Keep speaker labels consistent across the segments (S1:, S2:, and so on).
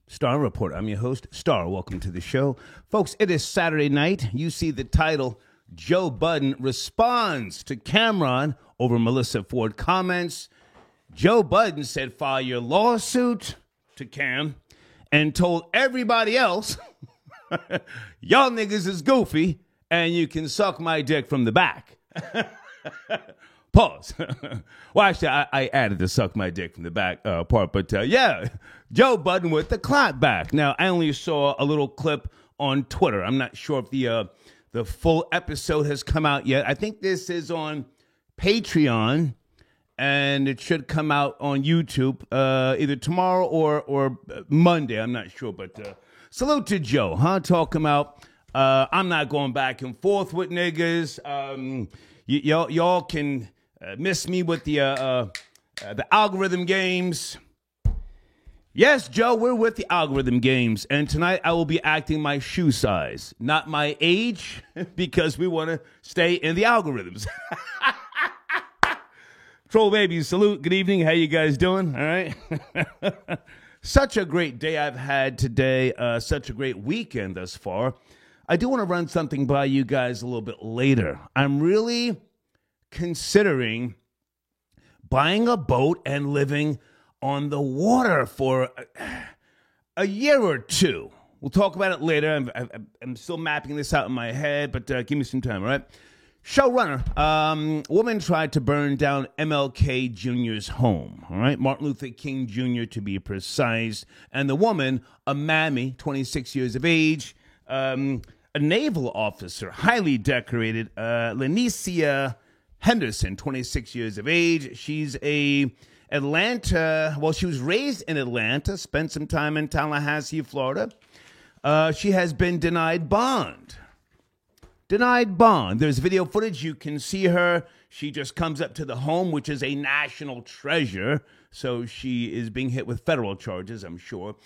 S1: Star Report. I'm your host, Star. Welcome to the show. Folks, it is Saturday night. You see the title, Joe Budden responds to Cameron over Melissa Ford comments. Joe Budden said, file your lawsuit to Cam and told everybody else, y'all niggas is goofy and you can suck my dick from the back. Pause. Well, actually, I added the suck my dick from the back part, but yeah, Joe Budden with the clap back. Now, I only saw a little clip on Twitter. I'm not sure if the full episode has come out yet. I think this is on Patreon, and it should come out on YouTube either tomorrow or Monday. I'm not sure, but salute to Joe, huh? Talking about I'm not going back and forth with niggas. Y'all can miss me with the algorithm games. Yes, Joe, we're with the algorithm games, and tonight I will be acting my shoe size, not my age, because we want to stay in the algorithms. Troll babies, salute. Good evening. How you guys doing? All right. Such a great day I've had today. Such a great weekend thus far. I do want to run something by you guys a little bit later. I'm really considering buying a boat and living on the water for a year or two. We'll talk about it later. I'm still mapping this out in my head, but give me some time, all right? Showrunner, woman tried to burn down MLK Jr.'s home, all right? Martin Luther King Jr. to be precise. And the woman, a mammy, 26 years of age, a naval officer, highly decorated, Lenicia Henderson, 26 years of age. She's she was raised in Atlanta, spent some time in Tallahassee, Florida. She has been denied bond. Denied bond. There's video footage. You can see her. She just comes up to the home, which is a national treasure. So she is being hit with federal charges, I'm sure.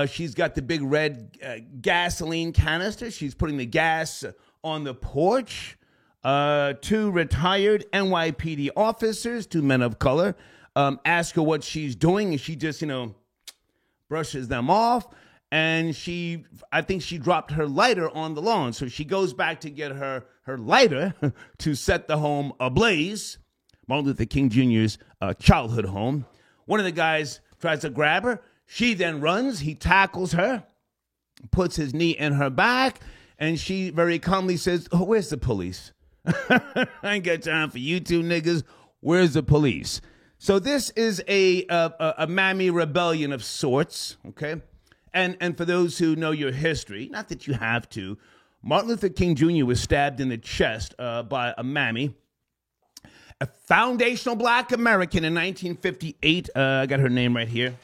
S1: She's got the big red gasoline canister. She's putting the gas on the porch. Two retired NYPD officers, two men of color, ask her what she's doing, and she just, brushes them off. And I think she dropped her lighter on the lawn. So she goes back to get her lighter to set the home ablaze. Martin Luther King Jr.'s childhood home. One of the guys tries to grab her. She then runs. He tackles her, puts his knee in her back, and she very calmly says, "Oh, where's the police? I ain't got time for you two niggas. Where's the police?" So this is a mammy rebellion of sorts, okay? And for those who know your history, not that you have to, Martin Luther King Jr. was stabbed in the chest by a mammy, a foundational black American in 1958. I got her name right here.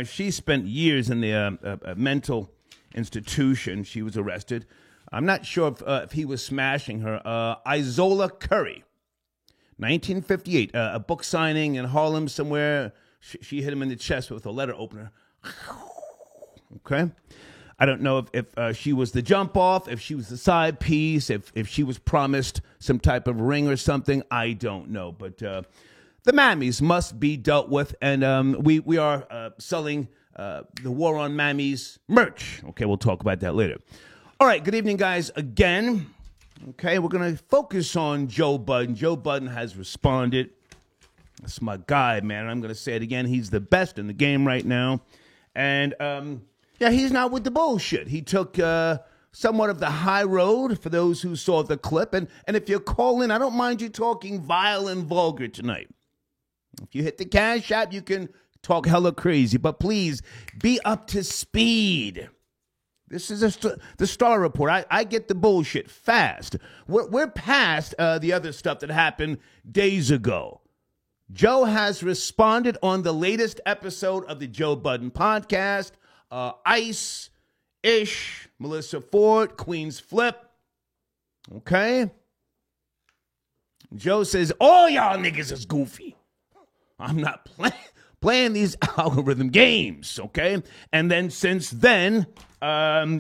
S1: She spent years in the mental institution. She was arrested. I'm not sure if he was smashing her. Isola Curry, 1958, a book signing in Harlem somewhere. She hit him in the chest with a letter opener. Okay. I don't know if she was the jump off, if she was the side piece, if she was promised some type of ring or something. I don't know. But the mammies must be dealt with. And we are selling the War on Mammies merch. Okay, we'll talk about that later. All right, good evening, guys, again. Okay, we're going to focus on Joe Budden. Joe Budden has responded. That's my guy, man. I'm going to say it again. He's the best in the game right now. And, yeah, he's not with the bullshit. He took somewhat of the high road for those who saw the clip. And if you call in, I don't mind you talking vile and vulgar tonight. If you hit the Cash App, you can talk hella crazy. But please, be up to speed. This is the Star Report. I get the bullshit fast. We're past the other stuff that happened days ago. Joe has responded on the latest episode of the Joe Budden podcast. Ice, Ish, Melissa Ford, Queen's Flip. Okay? Joe says, all y'all niggas is goofy. I'm not playing these algorithm games, okay? And then since then, Cameron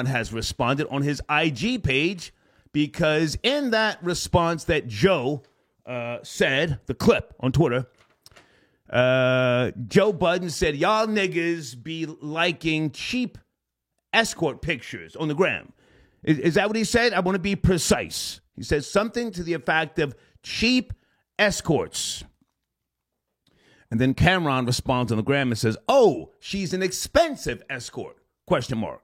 S1: has responded on his IG page because in that response that Joe said, the clip on Twitter, Joe Budden said, y'all niggas be liking cheap escort pictures on the gram. Is that what he said? I want to be precise. He says something to the effect of cheap escorts. And then Cameron responds on the gram and says, oh, she's an expensive escort, question mark.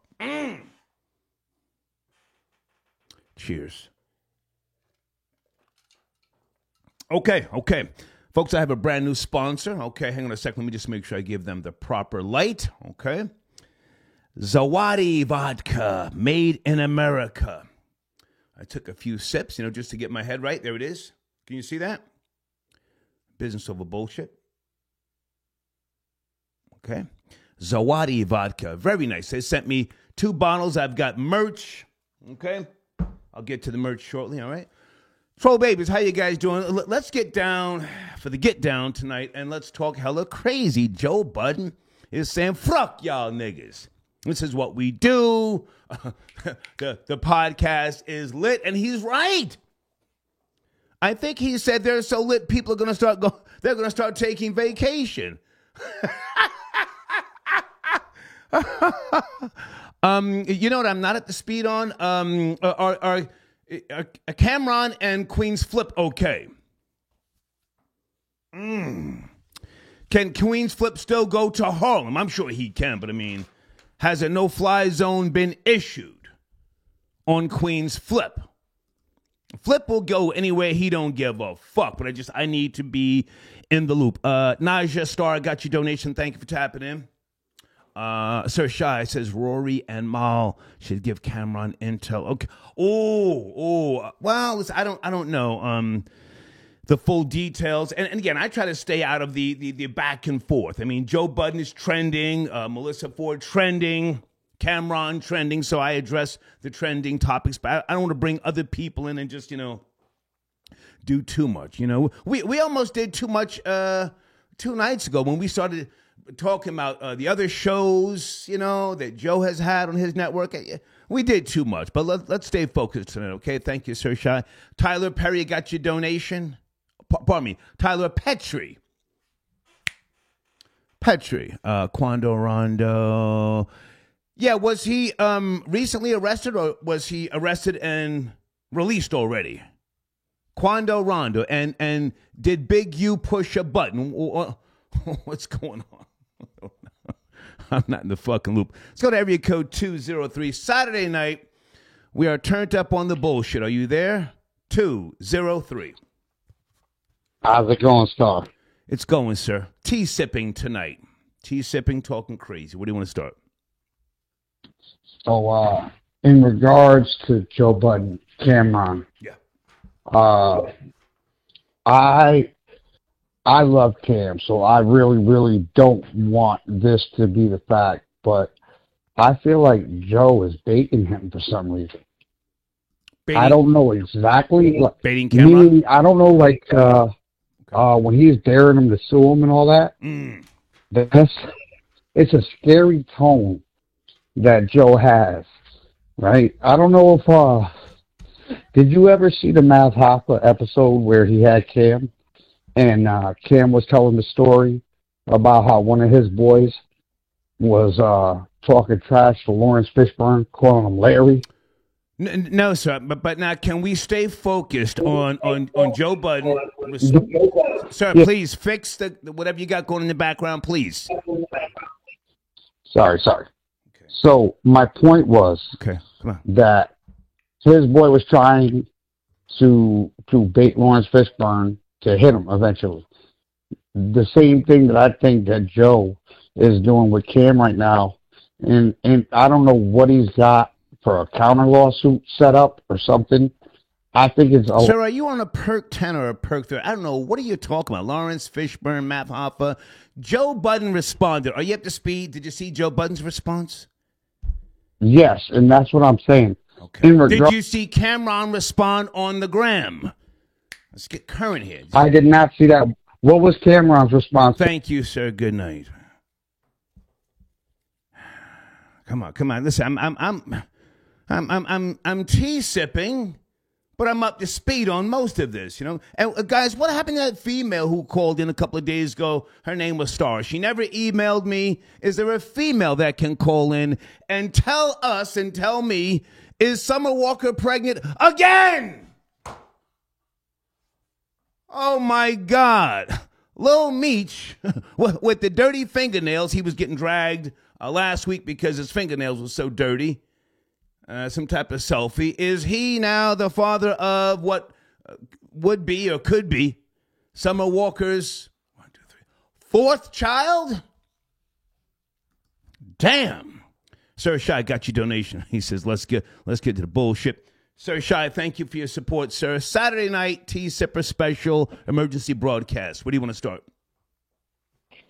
S1: Cheers. Okay. Folks, I have a brand new sponsor. Okay, hang on a second. Let me just make sure I give them the proper light. Okay. Zawadi Vodka, made in America. I took a few sips, just to get my head right. There it is. Can you see that? Business over bullshit. Okay. Zawadi Vodka. Very nice. They sent me 2 bottles. I've got merch. Okay. I'll get to the merch shortly, all right? Troll babies, how you guys doing? Let's get down for the get down tonight, and let's talk hella crazy. Joe Budden is saying, fuck y'all niggas. This is what we do. The podcast is lit, and he's right. I think he said they're so lit, people are going to start they're going to start taking vacation. You know what I'm not at the speed on? Are Cameron and Queen's Flip okay? Can Queen's Flip still go to Harlem? I'm sure he can, but I mean, has a no-fly zone been issued on Queen's Flip? Flip will go anywhere he don't give a fuck, but I need to be in the loop. Naja Star, got your donation. Thank you for tapping in. Sir Shy says Rory and Mal should give Cameron intel. Okay. Well, listen, I don't know the full details. And again, I try to stay out of the back and forth. I mean, Joe Budden is trending, Melissa Ford trending, Cameron trending. So I address the trending topics, but I don't want to bring other people in and just do too much. We almost did too much 2 nights ago when we started talking about the other shows, that Joe has had on his network. We did too much, but let's stay focused tonight, okay? Thank you, Sir Shy. Tyler Perry got your donation. Pardon me, Tyler Petrie. Quando Rondo. Yeah, was he recently arrested, or was he arrested and released already? Quando Rondo. And did Big U push a button? What's going on? I'm not in the fucking loop. Let's go to area code 203. Saturday night, we are turned up on the bullshit. Are you there? 203.
S2: How's it going, Star?
S1: It's going, sir. Tea sipping tonight. Tea sipping, talking crazy. Where do you want to start?
S2: So, in regards to Joe Budden, Cameron.
S1: Yeah.
S2: I love Cam, so I really, really don't want this to be the fact, but I feel like Joe is baiting him for some reason. I don't know exactly.
S1: Baiting Cameron?
S2: I don't know, when he's daring him to sue him and all that. It's a scary tone that Joe has, right? I don't know if, did you ever see the Math Hoffa episode where he had Cam? And Cam was telling the story about how one of his boys was talking trash to Lawrence Fishburne, calling him Larry.
S1: No, sir. But now, can we stay focused on Joe Budden? Sir, yeah. Please fix the whatever you got going in the background, please.
S2: Sorry. Okay. So my point was that his boy was trying to bait Lawrence Fishburne to hit him eventually. The same thing that I think that Joe is doing with Cam right now. And I don't know what he's got for a counter lawsuit set up or something. I think it's...
S1: Sir, are you on a perk 10 or a perk 30? I don't know. What are you talking about? Lawrence Fishburne, Matt Hoffa. Joe Budden responded. Are you up to speed? Did you see Joe Budden's response?
S2: Yes, and that's what I'm saying.
S1: Okay. Did you see Cameron respond on the gram? Let's get current here.
S2: I did not see that. What was Cameron's response?
S1: Thank you, sir. Good night. Come on. Listen, I'm tea sipping, but I'm up to speed on most of this, you know. And guys, what happened to that female who called in a couple of days ago? Her name was Star. She never emailed me. Is there a female that can call in and tell us and tell me, is Summer Walker pregnant again? Oh, my God. Lil Meech, with the dirty fingernails, he was getting dragged last week because his fingernails were so dirty. Some type of selfie. Is he now the father of what would be or could be Summer Walker's 4th child? Damn. Sir Shy got your donation. He says, let's get to the bullshit. Sir Shy, thank you for your support, sir. Saturday night T-Sipper special emergency broadcast. Where do you want to start?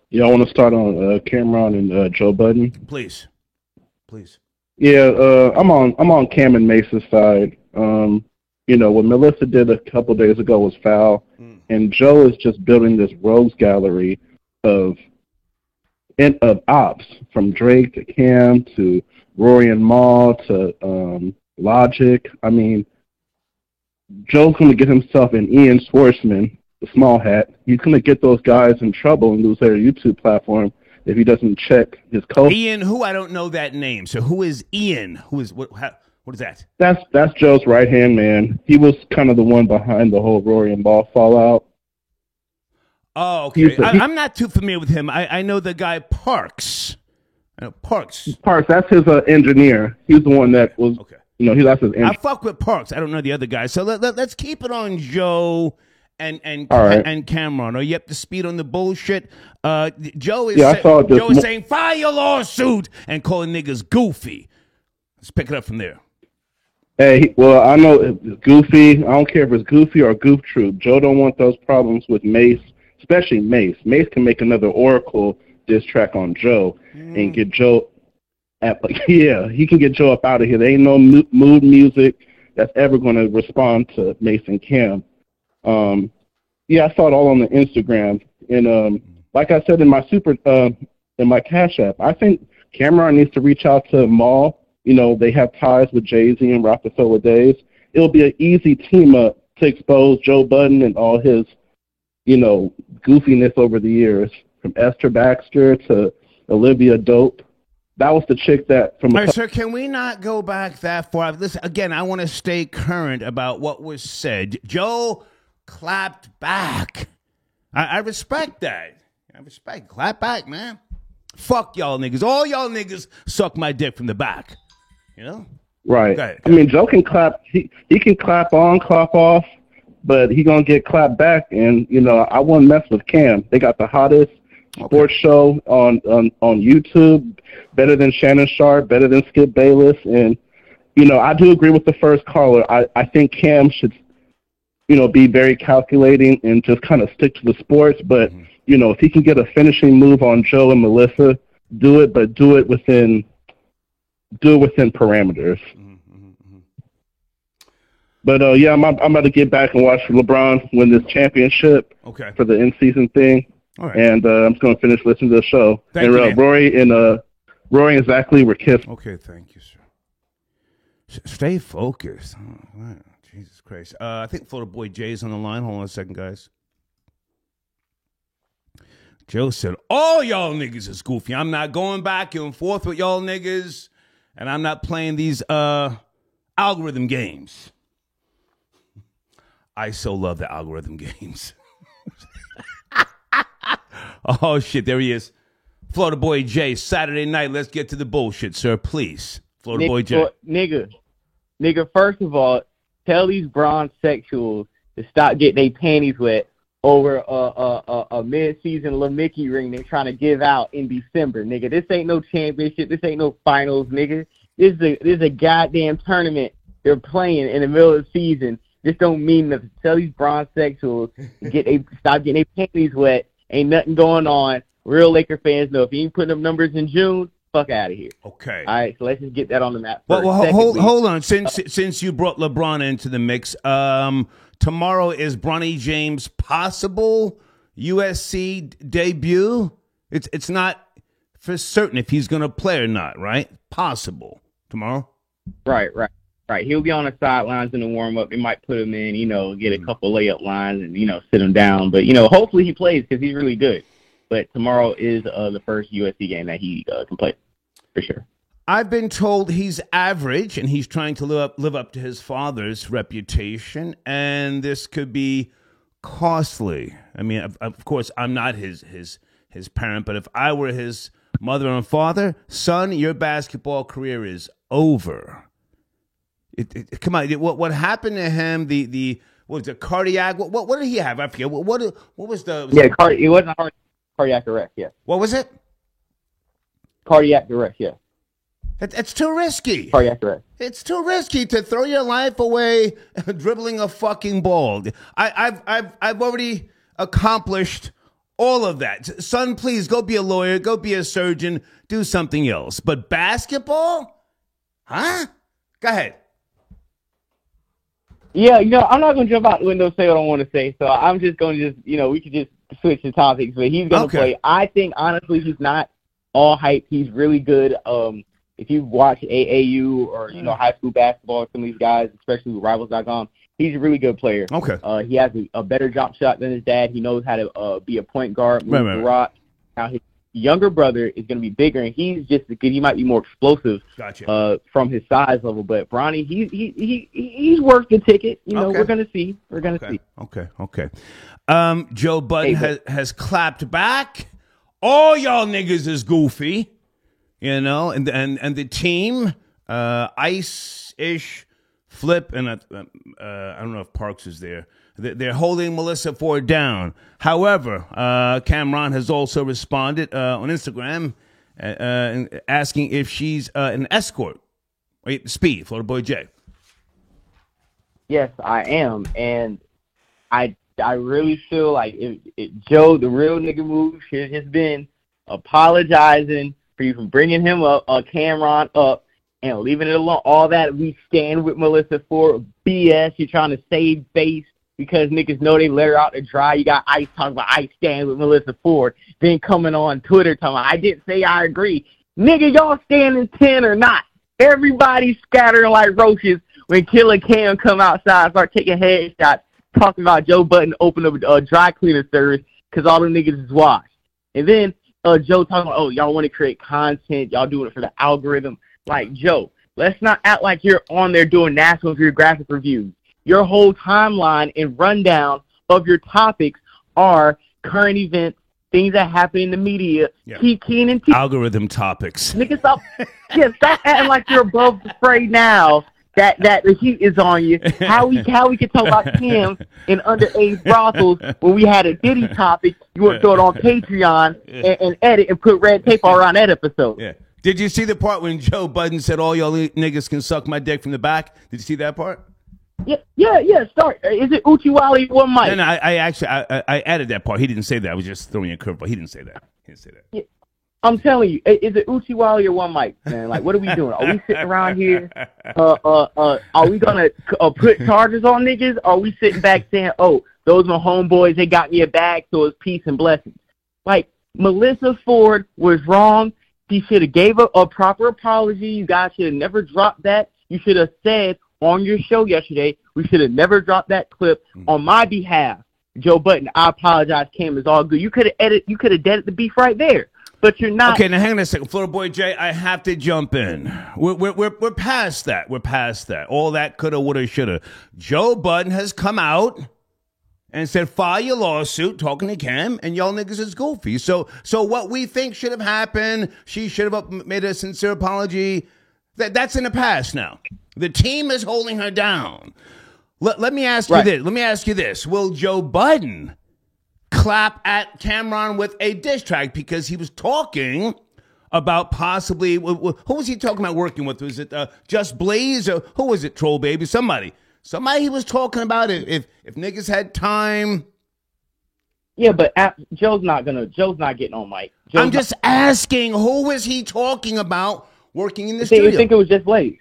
S3: Yeah, I want to start on Cameron and Joe Budden.
S1: Please.
S3: Yeah, I'm on Cam and Mace's side. What Melissa did a couple days ago was foul, and Joe is just building this rogues gallery of ops, from Drake to Cam to Rory and Mal to Logic. I mean, Joe's going to get himself an Ian Schwartzman, the small hat. He's going to get those guys in trouble and lose their YouTube platform if he doesn't check his code.
S1: Ian, who? I don't know that name. So who is Ian? Who is what is that?
S3: That's Joe's right-hand man. He was kind of the one behind the whole Rory and Ball fallout.
S1: Oh, okay. I'm not too familiar with him. I know the guy Parks. Parks,
S3: that's his engineer. He's the one that was, okay. That's his engineer.
S1: I fuck with Parks. I don't know the other guy. So let's keep it on Joe and Cameron. Are you up to speed on the bullshit? Joe is saying file your lawsuit and calling niggas goofy. Let's pick it up from there.
S3: Hey, well, I know it's goofy. I don't care if it's goofy or goof troop. Joe don't want those problems with Mace, especially Mace. Mace can make another Oracle diss track on Joe and get Joe he can get Joe up out of here. There ain't no mood music that's ever going to respond to Mace and Cam. I saw it all on the Instagram, and like I said in my in my Cash App, I think Cameron needs to reach out to Mal. They have ties with Jay-Z and Rockefeller Days. It'll be an easy team up to expose Joe Budden and all his, goofiness over the years, from Esther Baxter to Olivia Dope. That was the chick that from.
S1: All right, sir, can we not go back that far? Listen, again, I want to stay current about what was said. Joe clapped back. I respect that. Clap back, man. Fuck y'all niggas. All y'all niggas suck my dick from the back.
S3: Right. I mean, Joe can clap. He can clap on, clap off, but he gonna get clapped back. And I wouldn't mess with Cam. They got the hottest sports show on YouTube, better than Shannon Sharp, better than Skip Bayless. And I do agree with the first caller. I think Cam should be very calculating and just kind of stick to the sports. But if he can get a finishing move on Joe and Melissa, do it, but do it within parameters. But I'm about to get back and watch LeBron win this championship for the in-season thing. All right. And I'm just going to finish listening to the show.
S1: Thank you,
S3: Rory and Zach Lee were kissed.
S1: Okay, thank you, sir. Stay focused. Oh, wow. Jesus Christ. I think Florida Boy Jay's on the line. Hold on a second, guys. Joe said, all y'all niggas is goofy. I'm not going back and forth with y'all niggas, and I'm not playing these algorithm games. I so love the algorithm games. Oh, shit, there he is. Florida Boy Jay, Saturday night. Let's get to the bullshit, sir, please. Florida Boy Jay.
S4: Nigga, first of all, tell these bronzexuals to stop getting their panties wet over a mid-season Lil Mickey ring they're trying to give out in December, nigga. This ain't no championship. This ain't no finals, nigga. This is a goddamn tournament they're playing in the middle of the season. This don't mean nothing. Tell these bronzexuals to stop getting their panties wet. Ain't nothing going on. Real Laker fans know if you ain't putting up numbers in June, fuck out of here.
S1: Okay.
S4: All right, so let's just get that on the map first.
S1: Well, hold on. Since you brought LeBron into the mix, tomorrow is Bronny James' possible USC debut. It's not for certain if he's going to play or not, right? Possible tomorrow.
S4: Right. Right, he'll be on the sidelines in the warm-up. They might put him in, get a couple layup lines and, sit him down. But, hopefully he plays because he's really good. But tomorrow is the first USC game that he can play, for sure.
S1: I've been told he's average, and he's trying to live up to his father's reputation, and this could be costly. I mean, of course, I'm not his parent, but if I were his mother and father, son, your basketball career is over. Come on, what happened to him? What was it, cardiac? What did he have? I forget. What was the?
S4: It wasn't a cardiac arrest. Yeah.
S1: What was it?
S4: Cardiac arrest. Yeah.
S1: It's too risky.
S4: Cardiac arrest.
S1: It's too risky to throw your life away dribbling a fucking ball. I've already accomplished all of that. Son, please go be a lawyer, go be a surgeon, do something else. But basketball? Huh? Go ahead.
S4: Yeah, I'm not going to jump out the window and say what I want to say. So I'm just going to we could just switch the topics. But he's going to play. I think, honestly, he's not all hype. He's really good. If you watch AAU or, high school basketball, some of these guys, especially with Rivals.com, he's a really good player.
S1: Okay.
S4: He has a better drop shot than his dad. He knows how to be a point guard, move the rock. Now, his younger brother is going to be bigger, and he's just because he might be more explosive from his size level. But Bronny, he's worth the ticket. We're going to see. We're going to see.
S1: Okay. Joe Budden has clapped back. All y'all niggas is goofy, and the team, Ice-ish, Flip, and I don't know if Parks is there. They're holding Melissa Ford down. However, Cameron has also responded on Instagram asking if she's an escort. Wait, Speed, Florida Boy J.
S4: Yes, I am, and I really feel like Joe, the real nigga move should have been apologizing for you from bringing him up, Cameron up, and leaving it alone. All that we stand with Melissa Ford BS. You're trying to save face because niggas know they let her out to dry. You got Ice talking about Ice stand with Melissa Ford, then coming on Twitter talking about, I didn't say I agree. Nigga, y'all standing 10 or not? Everybody scattering like roaches when Killer Cam come outside and start taking headshots, talking about Joe Budden open up a dry cleaner service because all the niggas is washed. And then Joe talking about, y'all want to create content, y'all doing it for the algorithm. Like, Joe, let's not act like you're on there doing National Geographic reviews. Your whole timeline and rundown of your topics are current events, things that happen in the media.
S1: Yeah.
S4: Keep keen and
S1: algorithm topics.
S4: Nigga, stop acting like you're above the fray now that the heat is on you. How we can talk about Kim in underage brothels when we had a Diddy topic, you want to throw it on Patreon and edit and put red tape all around that episode.
S1: Yeah. Did you see the part when Joe Budden said all y'all niggas can suck my dick from the back? Did you see that part?
S4: Yeah. Start. Is it Uchiwali or Mike?
S1: No, I added that part. He didn't say that. I was just throwing a curveball. He didn't say that.
S4: Yeah. I'm telling you, is it Uchiwali or one Mike, man? Like, what are we doing? Are we sitting around here? Are we gonna put charges on niggas? Or are we sitting back saying, "Oh, those are my homeboys. They got me a bag, so it's peace and blessings." Like, Melissa Ford was wrong. She should have gave a proper apology. You guys should have never dropped that. You should have said on your show yesterday, we should have never dropped that clip on my behalf. Joe Budden, I apologize. Cam, is all good. You could have deaded the beef right there. But you're not.
S1: Okay, now hang on a second, Florida Boy Jay. I have to jump in. We're past that. We're past that. All that coulda, woulda, shoulda. Joe Budden has come out and said, file your lawsuit, talking to Cam, and y'all niggas is goofy. So what we think should have happened, she should have made a sincere apology. That's in the past now. The team is holding her down. Let me ask you this. Let me ask you this. Will Joe Budden clap at Cameron with a diss track because he was talking about possibly, who was he talking about working with? Was it Just Blaze or who was it? Troll Baby? Somebody he was talking about if niggas had time.
S4: Yeah, but Joe's not getting on mic.
S1: I'm just asking, who is he talking about working in the studio?
S4: You think it was Just Blaze?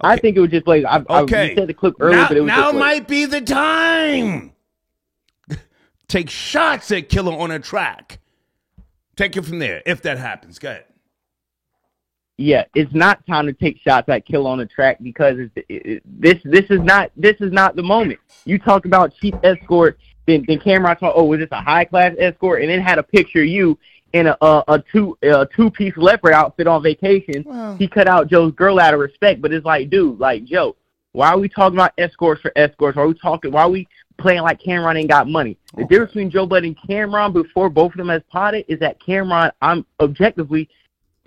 S4: Okay. I think it was Just Blaze.
S1: Okay.
S4: You said the clip earlier, but it was
S1: now might be the time. Take shots at Killer on a track. Take it from there, if that happens. Go ahead.
S4: yeah, it's not time to take shots at Kill on the track because this is not the moment. You talked about cheap escort, then Cameron talked, oh, was this a high class escort, and then had a picture of you in a two-piece leopard outfit on vacation. Wow. He cut out Joe's girl out of respect, but it's like, dude, like Joe, why are we talking about escorts for escorts? Why are we playing like Cameron ain't got money? The difference between Joe Budden and Cameron before both of them has potted is that Cameron, I'm objectively,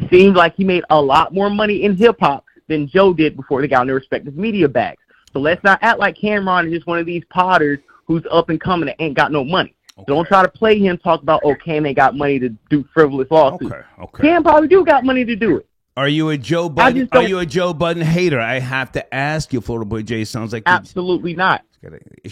S4: seems like he made a lot more money in hip-hop than Joe did before they got in their respective media bags. So let's not act like Cameron is just one of these potters who's up and coming and ain't got no money. Okay. Don't try to play him, talk about, oh, Cam ain't got money to do frivolous lawsuits. Okay. Cam probably do got money to do it.
S1: Are you a Joe Budden? Are you a Joe Budden hater? I have to ask you, Florida Boy J. Sounds like
S4: absolutely not.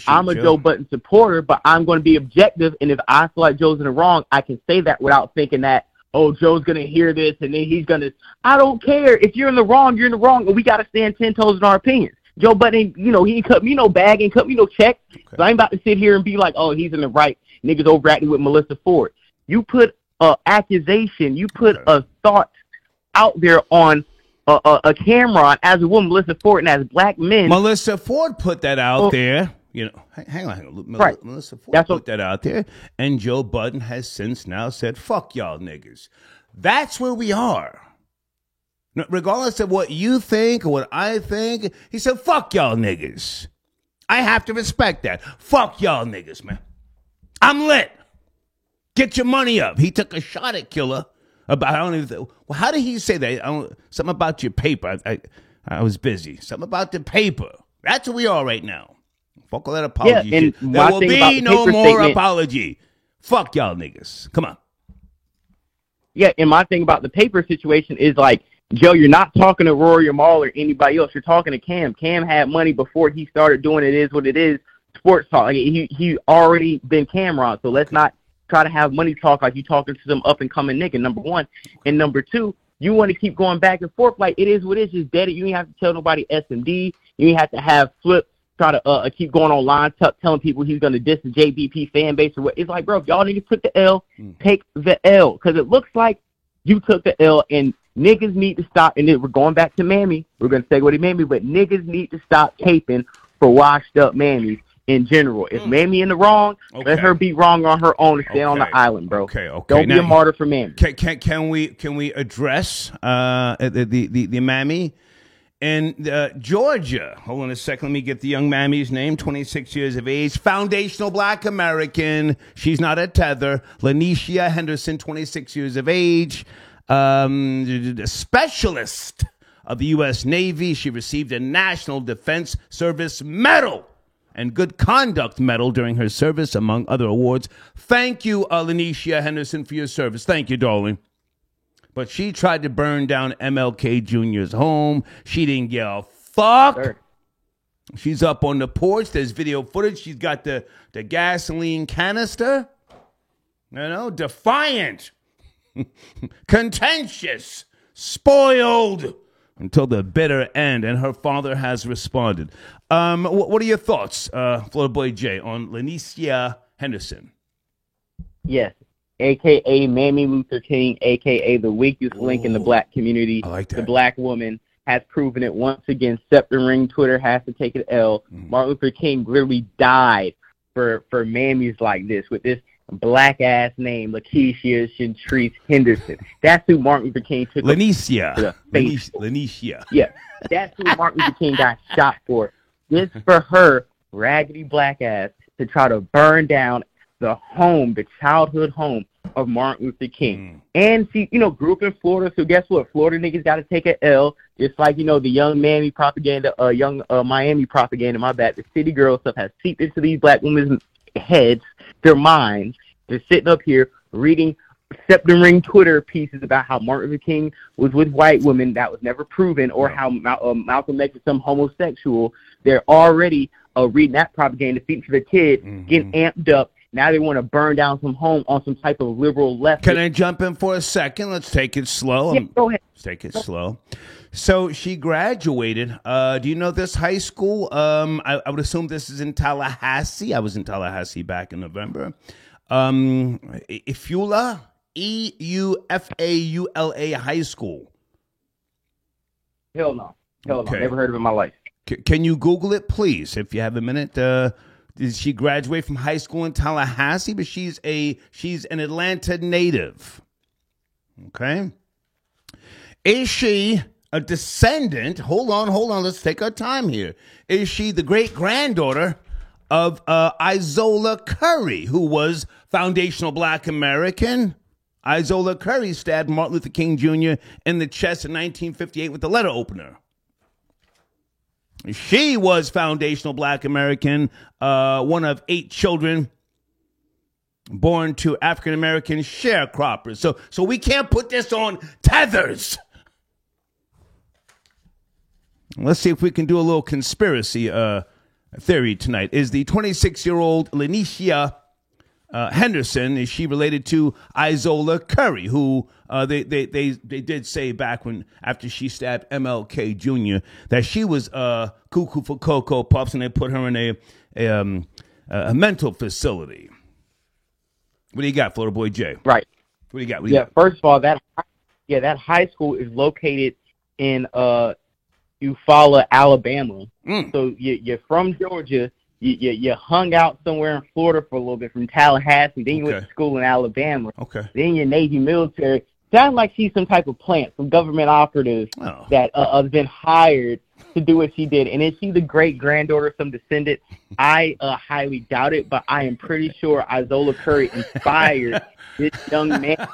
S4: I'm a Joe Budden supporter, but I'm going to be objective, and if I feel like Joe's in the wrong, I can say that without thinking that, oh, Joe's going to hear this, and then he's going to – I don't care. If you're in the wrong, you're in the wrong, and we got to stand 10 toes in our opinions. Joe Budden, he ain't cut me no bag, ain't cut me no check. So I ain't about to sit here and be like, oh, he's in the right. Niggas overacting with Melissa Ford. You put an accusation, you put a thought out there on a Cameron as a woman, Melissa Ford, and as black men.
S1: Melissa Ford put that out there. Hang on.
S4: Right.
S1: Melissa Ford put that out there, and Joe Budden has since now said, fuck y'all niggas. That's where we are. Regardless of what you think or what I think, he said, fuck y'all niggas. I have to respect that. Fuck y'all niggas, man. I'm lit. Get your money up. He took a shot at Killer. How did he say that? Something about your paper. I was busy. Something about the paper. That's where we are right now. Fuck all that apology.
S4: Yeah, and
S1: there will be no more apology. Fuck y'all niggas. Come on.
S4: Yeah, and my thing about the paper situation is like, Joe, you're not talking to Rory or Maul or anybody else. You're talking to Cam. Cam had money before he started doing It Is What It Is sports talk. Like, he already been Cameron. So let's not try to have money talk like you talking to some up-and-coming nigga, number one. And number two, you want to keep going back and forth like It Is What It Is. Just dead it. You ain't have to tell nobody SMD. You ain't have to have Flip try to keep going online telling people he's going to diss the JBP fan base or what. It's like, bro, if y'all niggas took the L, take the L. Because it looks like you took the L, and niggas need to stop. And then we're going back to Mammy. We're going to segue to Mammy, but niggas need to stop taping for washed up Mammies in general. If Mammy in the wrong, let her be wrong on her own and stay on the island, bro.
S1: Okay.
S4: Don't be a martyr for Mammy.
S1: Can we address the Mammy? In Georgia, hold on a second. Let me get the young mammy's name. 26 years of age, foundational Black American. She's not a tether. Lanicia Henderson, 26 years of age, specialist of the U.S. Navy. She received a National Defense Service Medal and Good Conduct Medal during her service, among other awards. Thank you, Lanicia Henderson, for your service. Thank you, darling. But she tried to burn down MLK Jr.'s home. She didn't give a fuck. Sure. She's up on the porch. There's video footage. She's got the gasoline canister. Defiant, contentious, spoiled until the bitter end. And her father has responded. What are your thoughts, Florida Boy J, on Lanicia Henderson?
S4: Yes. A.K.A. Mammy Luther King, A.K.A. the weakest link in the black community.
S1: I like that.
S4: The black woman has proven it once again. Septum Ring Twitter has to take an L. Martin Luther King literally died for mammies like this with this black-ass name, Lakeisha Chantrice Henderson. That's who Martin Luther King took.
S1: Lanicia.
S4: Yeah, that's who Martin Luther King got shot for. Just for her raggedy black ass to try to burn down the childhood home of Martin Luther King. And she, grew up in Florida, so guess what? Florida niggas got to take an L, just like, the young Miami propaganda, Miami propaganda, the city girl stuff has seeped into these black women's heads, their minds. They're sitting up here reading Septum Ring Twitter pieces about how Martin Luther King was with white women that was never proven, or how Malcolm X is some homosexual. They're already reading that propaganda, feeding to the kid, getting amped up. Now they want to burn down some home on some type of liberal left.
S1: Can I jump in for a second? Let's take it slow.
S4: Yeah, go ahead.
S1: Let's take it slow. So she graduated. Do you know this high school? I would assume this is in Tallahassee. I was in Tallahassee back in November. EUFAULA High School.
S4: Hell no. Never heard of it in my life.
S1: Can you Google it, please, if you have a minute? Did she graduate from high school in Tallahassee? But she's an Atlanta native. Okay. Is she a descendant? Hold on. Let's take our time here. Is she the great-granddaughter of Isola Curry, who was foundational Black American? Isola Curry stabbed Martin Luther King Jr. in the chest in 1958 with the letter opener. She was foundational Black American, one of 8 children born to African American sharecroppers. So we can't put this on tethers. Let's see if we can do a little conspiracy theory tonight. Is the 26-year-old Lanicia Henderson, is she related to Isola Curry, who they did say back when, after she stabbed MLK Jr., that she was cuckoo for Cocoa Puffs, and they put her in a mental facility. What do you got, Florida Boy Jay?
S4: Right.
S1: What do you got?
S4: First of all, that high school is located in Eufaula, Alabama. So you're from Georgia. You hung out somewhere in Florida for a little bit, from Tallahassee. Then you went to school in Alabama.
S1: Okay.
S4: Then you're Navy military. Sounds like she's some type of plant, some government operative that has been hired to do what she did. And is she the great-granddaughter of some descendant? I highly doubt it, but I am pretty sure Isola Curry inspired this young man,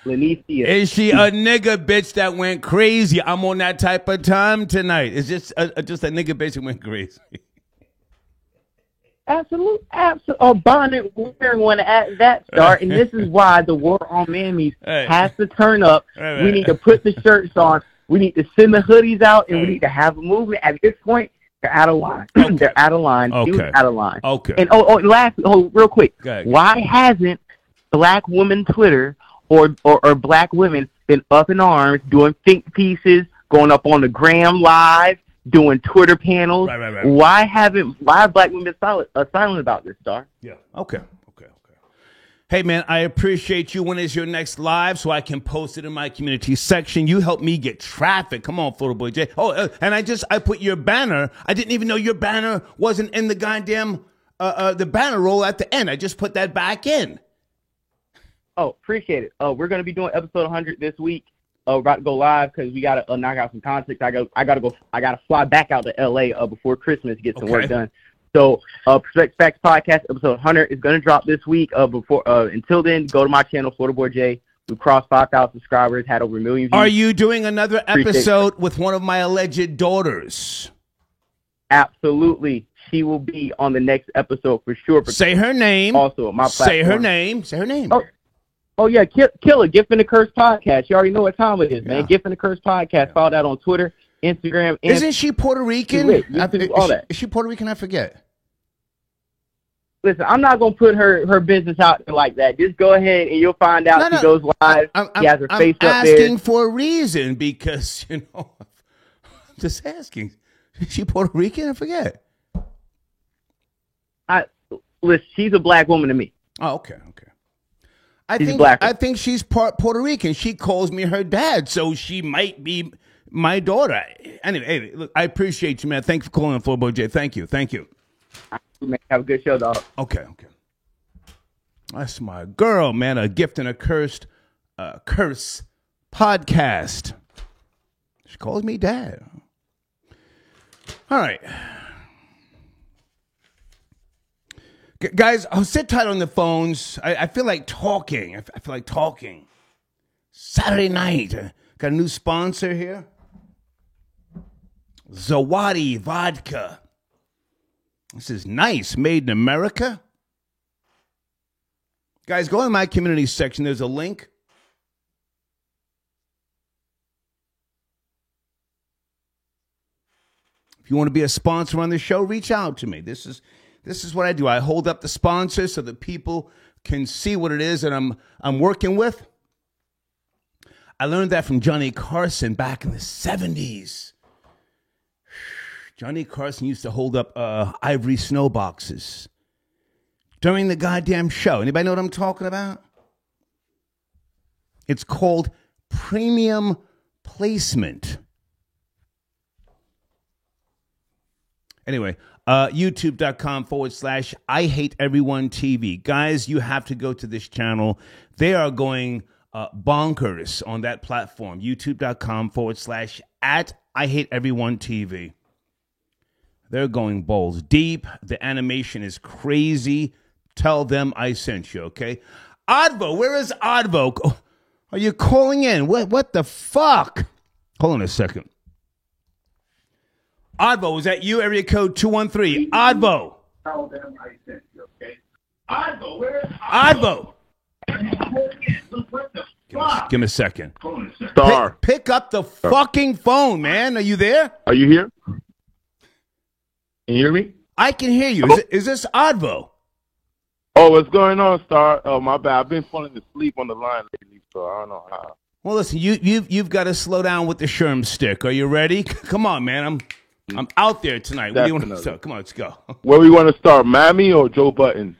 S4: Lanicia.
S1: Is she a nigga bitch that went crazy? I'm on that type of time tonight. It's just a nigga bitch that went crazy.
S4: Absolute. A bonnet wearing one at that start, and this is why the war on mammies has to turn up. We need to put the shirts on. We need to send the hoodies out, and we need to have a movement. At this point, they're out of line. They're out of line.
S1: Okay.
S4: She was out of line.
S1: Okay.
S4: And real quick, why hasn't Black women Twitter or Black women been up in arms doing think pieces, going up on the Gram Live, doing Twitter panels?
S1: Right.
S4: Why have Black women been silent about this, Star?
S1: Yeah. Okay. Hey, man, I appreciate you. When is your next live so I can post it in my community section? You help me get traffic. Come on, Photo Boy J. And I put your banner. I didn't even know your banner wasn't in the goddamn the banner roll at the end. I just put that back in.
S4: Oh, appreciate it. We're going to be doing episode 100 this week. We're about to go live because we got to knock out some context. I got to fly back out to LA before Christmas to get some work done. So, Perspective Facts Podcast episode 100 is going to drop this week. Until then, go to my channel, Florida Boy J. We crossed 5,000 subscribers, had over 1 million views.
S1: Are you doing another episode with one of my alleged daughters?
S4: Absolutely. She will be on the next episode for sure.
S1: Say her name.
S4: Also, on my platform.
S1: Say her name.
S4: Oh yeah, Killer, Gift and the Curse Podcast. You already know what time it is, man. Gift and the Curse Podcast. Follow that on Twitter, Instagram.
S1: Isn't she Puerto Rican?
S4: All that.
S1: Is she Puerto Rican? I forget.
S4: Listen, I'm not going to put her business out there like that. Just go ahead and you'll find out. She goes live. She has her face up there.
S1: I'm asking for a reason because, just asking. Is she Puerto Rican? I forget.
S4: Listen, she's a Black woman to me.
S1: Oh, okay. I think she's part Puerto Rican. She calls me her dad, so she might be my daughter. Anyway, look, I appreciate you, man. Thanks for calling, Florida Boy J. Thank you.
S4: Man, have a good show, dog.
S1: Okay. That's my girl, man. A Gift and a Curse podcast. She calls me dad. All right. Guys, I'll sit tight on the phones. I feel like talking. I feel like talking. Saturday night. Got a new sponsor here. Zawadi Vodka. This is nice. Made in America. Guys, go in my community section. There's a link. If you want to be a sponsor on the show, reach out to me. This is what I do. I hold up the sponsor so that people can see what it is that I'm working with. I learned that from Johnny Carson back in the 70s. Johnny Carson used to hold up ivory snow boxes during the goddamn show. Anybody know what I'm talking about? It's called premium placement. Anyway, youtube.com/ I Hate Everyone TV. Guys, you have to go to this channel. They are going bonkers on that platform. youtube.com/ I Hate Everyone TV. They're going balls deep. The animation is crazy. Tell them I sent you, okay? Advo, where is Advo? Oh, are you calling in? What the fuck? Hold on a second. Advo, is that you? Area code 213. Advo.
S3: Tell them I sent you, okay? Advo, where is
S1: Advo? Give me a second.
S3: Star.
S1: Pick up the fucking phone, man. Are you there?
S3: Are you here? Can you hear me?
S1: I can hear you. Is this Advo?
S3: Oh, what's going on, Star? Oh, my bad. I've been falling asleep on the line lately, so I don't know how.
S1: Well, listen, you've got to slow down with the Sherm stick. Are you ready? Come on, man. I'm out there tonight. What do you want to start? Come on, let's go.
S3: Where we want to start, Mammy or Joe Budden?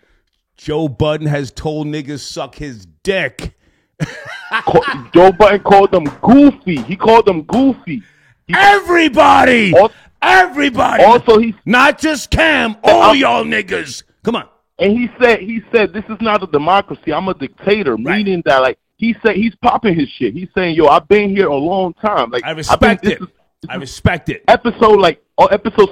S1: Joe Budden has told niggas suck his dick.
S3: Joe Budden called them goofy. He called them goofy.
S1: Everybody! Everybody!
S3: Also, he
S1: not just Cam, all y'all niggas. Come on.
S3: And he said, this is not a democracy. I'm a dictator, meaning that, like, he said he's popping his shit. He's saying, yo, I've been here a long time. Like,
S1: I respect it. I respect it.
S3: Episode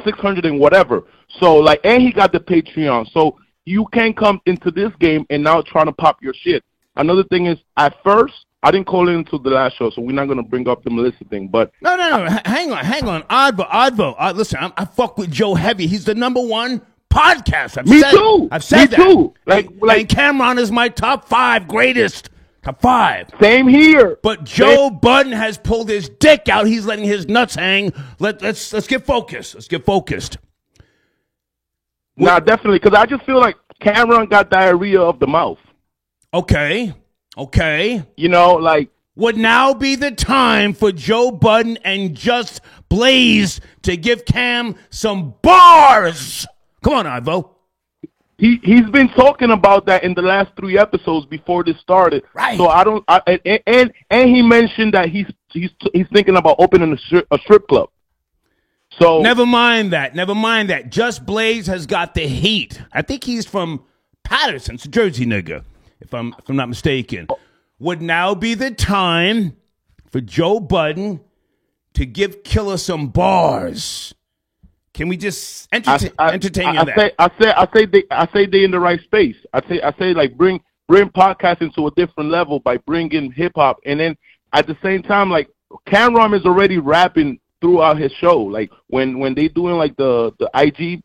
S3: 600 and whatever. So, like, and he got the Patreon. So you can't come into this game and now trying to pop your shit. Another thing is, at first, I didn't call in until the last show, so we're not going to bring up the Melissa thing. But
S1: no. Hang on. Advo. Listen, I fuck with Joe heavy. He's the #1 podcast.
S3: Me too.
S1: I've said that.
S3: Me too.
S1: Like Cameron is my top 5 greatest. Top 5.
S3: Same here.
S1: But Joe Budden has pulled his dick out. He's letting his nuts hang. Let's get focused. Let's get focused.
S3: Nah, definitely, because I just feel like Cameron got diarrhea of the mouth.
S1: Okay.
S3: You know, like,
S1: would now be the time for Joe Budden and Just Blaze to give Cam some bars. Come on, Advo.
S3: He's been talking about that in the last 3 episodes before this started.
S1: Right.
S3: So and he mentioned that he's thinking about opening a strip club. So
S1: never mind that. Just Blaze has got the heat. I think he's from Patterson, it's a Jersey nigga, if I'm not mistaken. Would now be the time for Joe Budden to give Killer some bars. Can we just entertain you on that?
S3: I say they in the right space. I say like bring podcasting to a different level by bringing hip hop, and then at the same time, like, Cameron is already rapping throughout his show. Like when they doing like the IG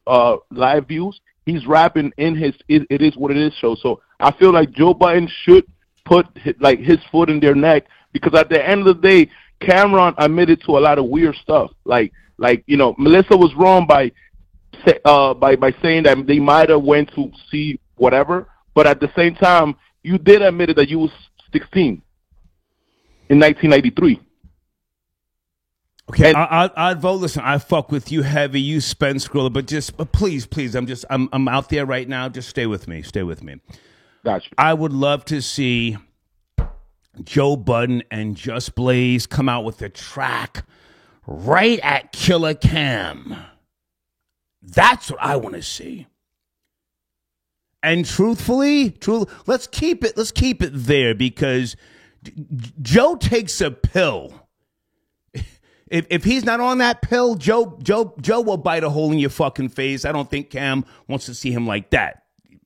S3: live views, he's rapping in his It Is What It Is show. So I feel like Joe Budden should put his foot in their neck, because at the end of the day, Cameron admitted to a lot of weird stuff. Like you know, Melissa was wrong by saying that they might have went to see whatever, but at the same time, you did admit that you was 16 in 1993.
S1: Okay, I'd vote. Listen, I fuck with you heavy. You Spence Skrilla, but please, I'm out there right now. Just stay with me.
S3: Gotcha.
S1: I would love to see Joe Budden and Just Blaze come out with a track right at Killer Cam. That's what I want to see. And truthfully, let's keep it there, because Joe takes a pill. If he's not on that pill, Joe will bite a hole in your fucking face. I don't think Cam wants to see him like that.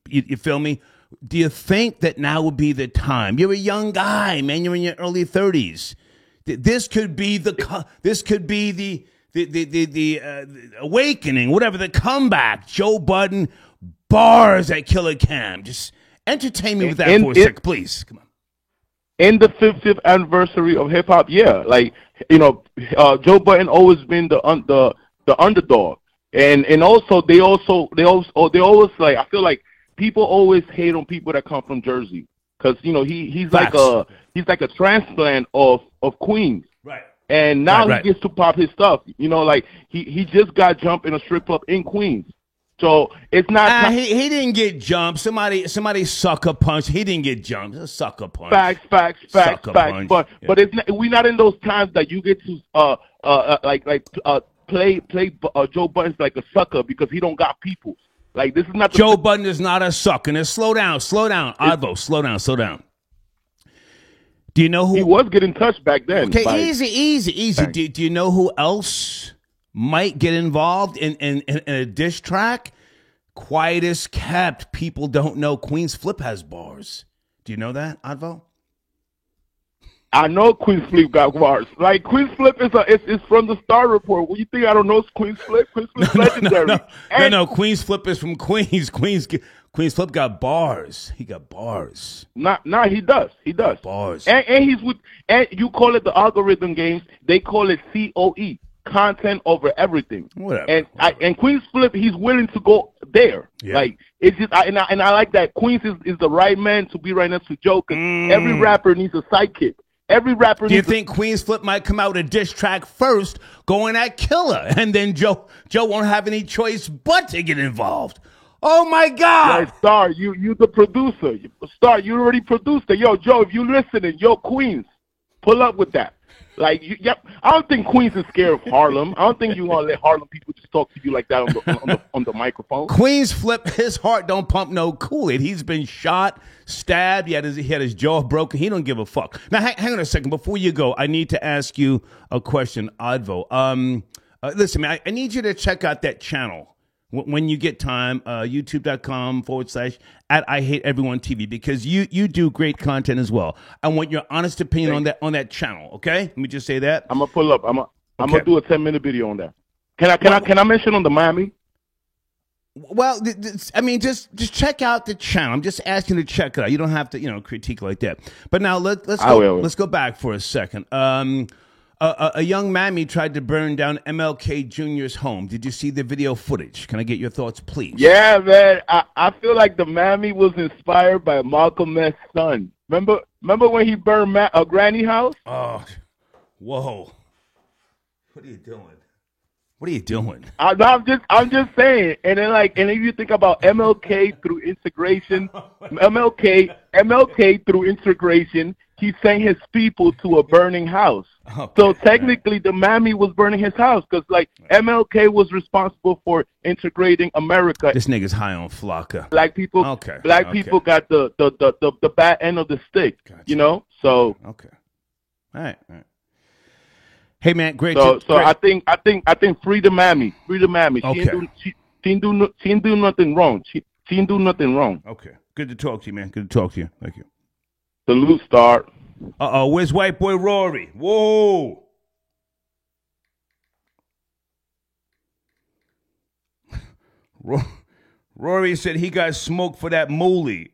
S1: You feel me? Do you think that now would be the time? You're a young guy, man. You're in your early 30s. This could be the awakening, whatever, the comeback. Joe Budden, bars at Killer Cam. Just entertain me with that for a sec, please. Come on.
S3: In the 50th anniversary of hip hop, yeah, like, you know, Joe Budden always been the underdog, and also they always like, I feel like people always hate on people that come from Jersey, because, you know, he's like a transplant of Queens,
S1: right?
S3: And now he gets to pop his stuff, you know, like he just got jumped in a strip club in Queens. So it's not.
S1: He didn't get jumped. Somebody sucker punch. He didn't get jumped. A sucker punch.
S3: Facts.
S1: Sucker punch.
S3: But it's not, we're not in those times that you get to
S5: play Joe Budden like a sucker because he don't got people. Like, this is not
S1: Joe Budden is not a sucker. Now, slow down, Advo, slow down. Do you know who?
S5: He was getting touched back then.
S1: Okay, easy. Do you know who else might get involved in a diss track? Quiet as kept. People don't know Queen's Flip has bars. Do you know that, Advo?
S5: I know Queen's Flip got bars. Like, Queen's Flip is from the Star Report. What do you think I don't know Queen's Flip? Queen's Flip's legendary.
S1: No. Queen's Flip is from Queens. Queen's Flip got bars. He got bars.
S5: Nah, he does. He does.
S1: Bars.
S5: And he's with, and you call it the algorithm games. They call it COE, content over everything.
S1: Whatever.
S5: And Queen's Flip, he's willing to go there.
S1: Yeah.
S5: Like, it's just, and I like that. Queens is the right man to be right next to Joe, because every rapper needs a sidekick. Every rapper.
S1: Do you think Queen's Flip might come out with a diss track first, going at Killer, and then Joe won't have any choice but to get involved? Oh my God!
S5: Yeah, Star, you the producer. Star, you already produced it. Yo, Joe, if you listening, yo, Queens, pull up with that. Like, I don't think Queens is scared of Harlem. I don't think you want to let Harlem people just talk to you like that on the microphone.
S1: Queens Flip, his heart don't pump no Kool-Aid. He's been shot, stabbed. He had his jaw broken. He don't give a fuck. Now, hang on a second. Before you go, I need to ask you a question, Advo. Listen, man, I need you to check out that channel when you get time, youtube.com/@IHateEveryoneTV, because you do great content as well. I want your honest opinion on that channel, okay? Let me just say that.
S5: I'm gonna pull up. I'm gonna do a 10-minute video on that. Can I mention on the Miami?
S1: Well, I mean, just check out the channel. I'm just asking you to check it out. You don't have to, critique like that. But now let's go back for a second. A young mammy tried to burn down MLK Jr.'s home. Did you see the video footage? Can I get your thoughts, please?
S5: Yeah, man. I feel like the mammy was inspired by Malcolm X's son. Remember when he burned a granny house?
S1: Oh, whoa! What are you doing? What are you doing?
S5: I'm just saying. And then if you think about MLK through integration, MLK through integration, he sent his people to a burning house. Okay. So technically, the mammy was burning his house because MLK was responsible for integrating America.
S1: This nigga's high on Flocka.
S5: Black people got the bad end of the stick. Gotcha. So
S1: okay, all right. Hey man, great.
S5: So I think free the mammy.
S1: Okay.
S5: She didn't do nothing wrong. She didn't do nothing wrong.
S1: Okay. Good to talk to you, man. Good to talk to you. Thank you.
S5: Salute, Star.
S1: Where's white boy Rory? Whoa. Rory said he got smoked for that moolie.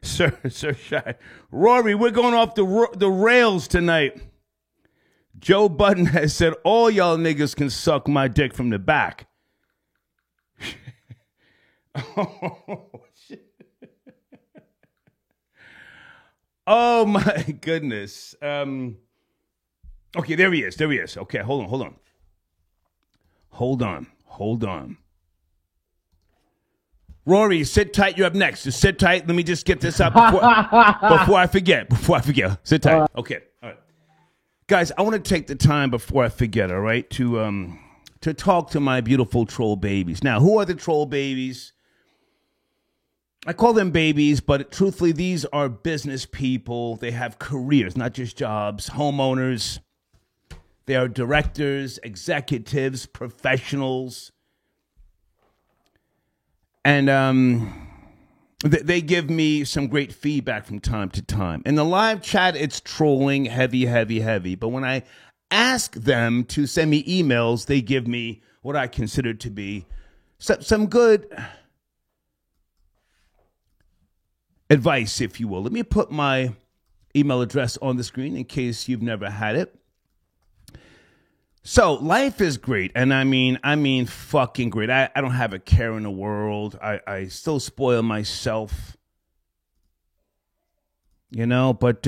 S1: Sir Shy. Rory, we're going off the rails tonight. Joe Budden has said all y'all niggas can suck my dick from the back. Oh, shit. Oh, my goodness. Okay, there he is. Okay, hold on. Rory, sit tight. You're up next. Just sit tight. Let me just get this up before I forget. Sit tight. Okay. All right. Guys, I want to take the time before I forget, all right, to talk to my beautiful troll babies. Now, who are the troll babies? I call them babies, but truthfully, these are business people. They have careers, not just jobs, homeowners. They are directors, executives, professionals. And they give me some great feedback from time to time. In the live chat, it's trolling, heavy. But when I ask them to send me emails, they give me what I consider to be some good advice, if you will. Let me put my email address on the screen in case you've never had it. So life is great, and I mean fucking great. I don't have a care in the world. I still spoil myself, but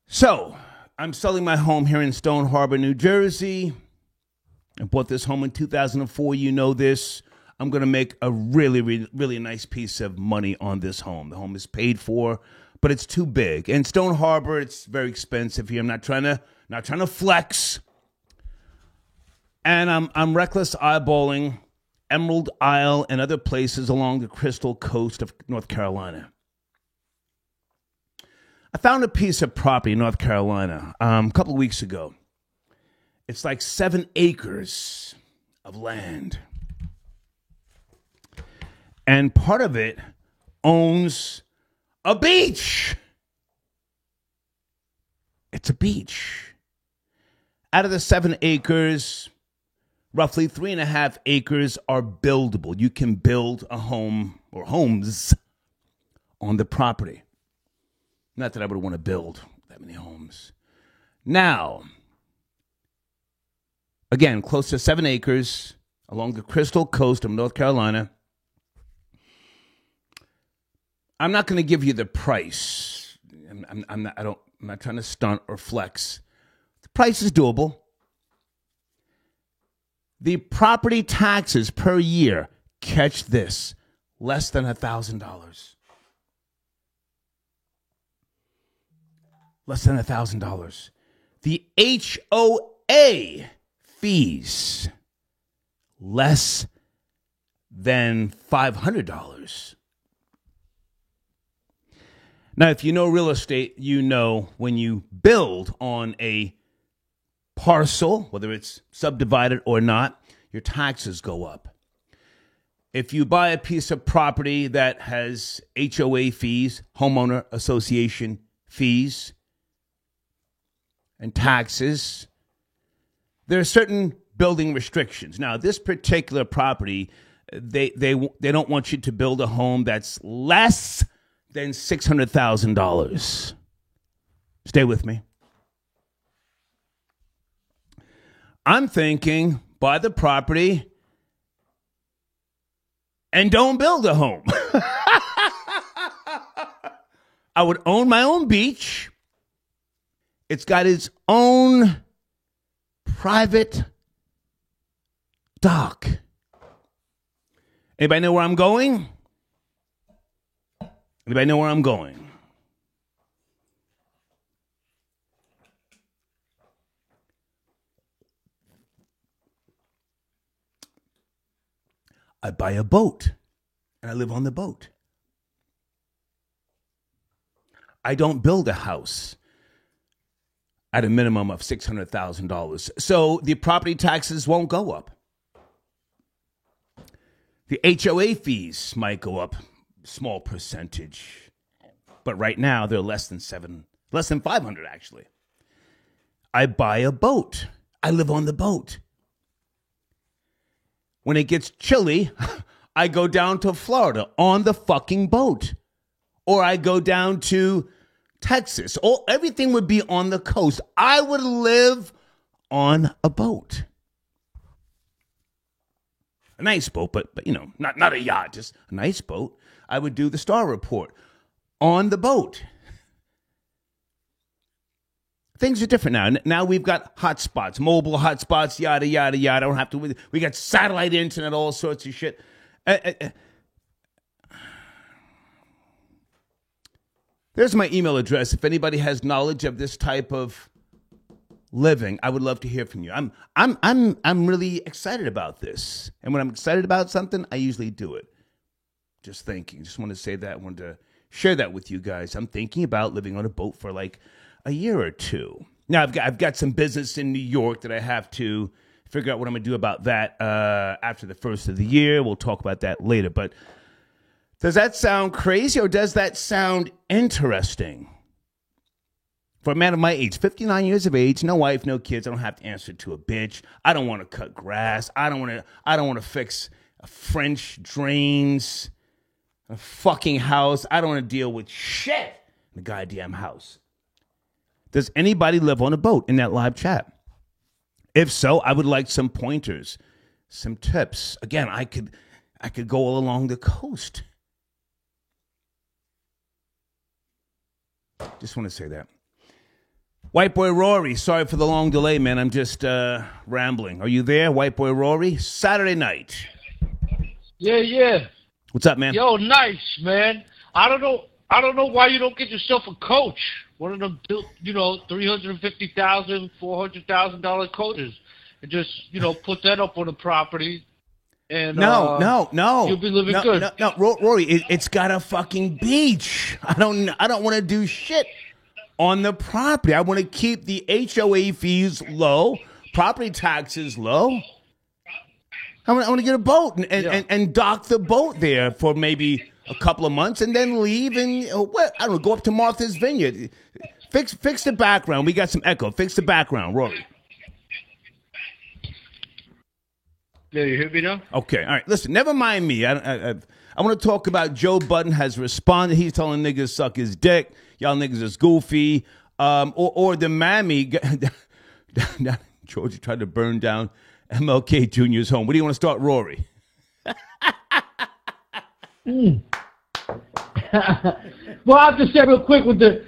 S1: so I'm selling my home here in Stone Harbor, New Jersey. I bought this home in 2004. You know this. I'm going to make a really, really, really nice piece of money on this home. The home is paid for but it's too big. And Stone Harbor, it's very expensive here. I'm not trying to flex. And I'm reckless eyeballing Emerald Isle and other places along the Crystal Coast of North Carolina. I found a piece of property in North Carolina a couple of weeks ago. It's like 7 acres of land. And part of it owns a beach. It's a beach. Out of the 7 acres, roughly 3.5 acres are buildable. You can build a home or homes on the property. Not that I would want to build that many homes. Now, again, close to 7 acres along the Crystal Coast of North Carolina. I'm not going to give you the price. I'm not trying to stunt or flex. The price is doable. The property taxes per year, catch this, less than $1,000. Less than $1,000. The HOA fees, less than $500. Now, if you know real estate, you know when you build on a parcel, whether it's subdivided or not, your taxes go up. If you buy a piece of property that has HOA fees, homeowner association fees, and taxes, there are certain building restrictions. Now, this particular property, they don't want you to build a home that's less than $600,000. Stay with me. I'm thinking buy the property and don't build a home. I would own my own beach. It's got its own private dock. Anybody know where I'm going? Anybody know where I'm going? I buy a boat, and I live on the boat. I don't build a house at a minimum of $600,000. So the property taxes won't go up. The HOA fees might go up, small percentage. But right now, they're less than 500 actually. I buy a boat. I live on the boat. When it gets chilly, I go down to Florida on the fucking boat. Or I go down to Texas. Everything would be on the coast. I would live on a boat. A nice boat, but not a yacht, just a nice boat. I would do the Star Report on the boat. Things are different now. Now we've got hotspots, mobile hotspots, yada, yada, yada. I don't have to. We got satellite internet, all sorts of shit. There's my email address. If anybody has knowledge of this type of living, I would love to hear from you. I'm really excited about this. And when I'm excited about something, I usually do it. Just thinking. Just want to say that. I wanted to share that with you guys. I'm thinking about living on a boat for like a year or two. Now, I've got some business in New York that I have to figure out what I'm going to do about that after the first of the year. We'll talk about that later. But does that sound crazy or does that sound interesting? For a man of my age, 59 years of age, no wife, no kids, I don't have to answer to a bitch. I don't want to cut grass. I don't want to fix French drains, a fucking house. I don't want to deal with shit in the goddamn house. Does anybody live on a boat in that live chat? If so, I would like some pointers, some tips. Again, I could go all along the coast. Just want to say that. White Boy Rory, sorry for the long delay, man. I'm just rambling. Are you there, White Boy Rory? Saturday night.
S6: Yeah.
S1: What's up, man?
S6: Yo, nice, man. I don't know I don't know why you don't get yourself a coach. One of them, $350,000, $400,000 coaches, and just put that up on the property. And
S1: no,
S6: you'll be living good.
S1: No, Rory, it's got a fucking beach. I don't want to do shit on the property. I want to keep the HOA fees low, property taxes low. I want to get a boat and dock the boat there for maybe a couple of months and then leave and I don't know, go up to Martha's Vineyard. Fix the background. We got some echo. Fix the background, Rory.
S6: Yeah, you hear me now?
S1: Okay, all right. Listen, never mind me. I want to talk about Joe Budden has responded. He's telling niggas suck his dick. Y'all niggas is goofy. Or the mammy. Georgia tried to burn down MLK Jr.'s home. What do you want to start, Rory?
S7: Well, I'll just say real quick with the,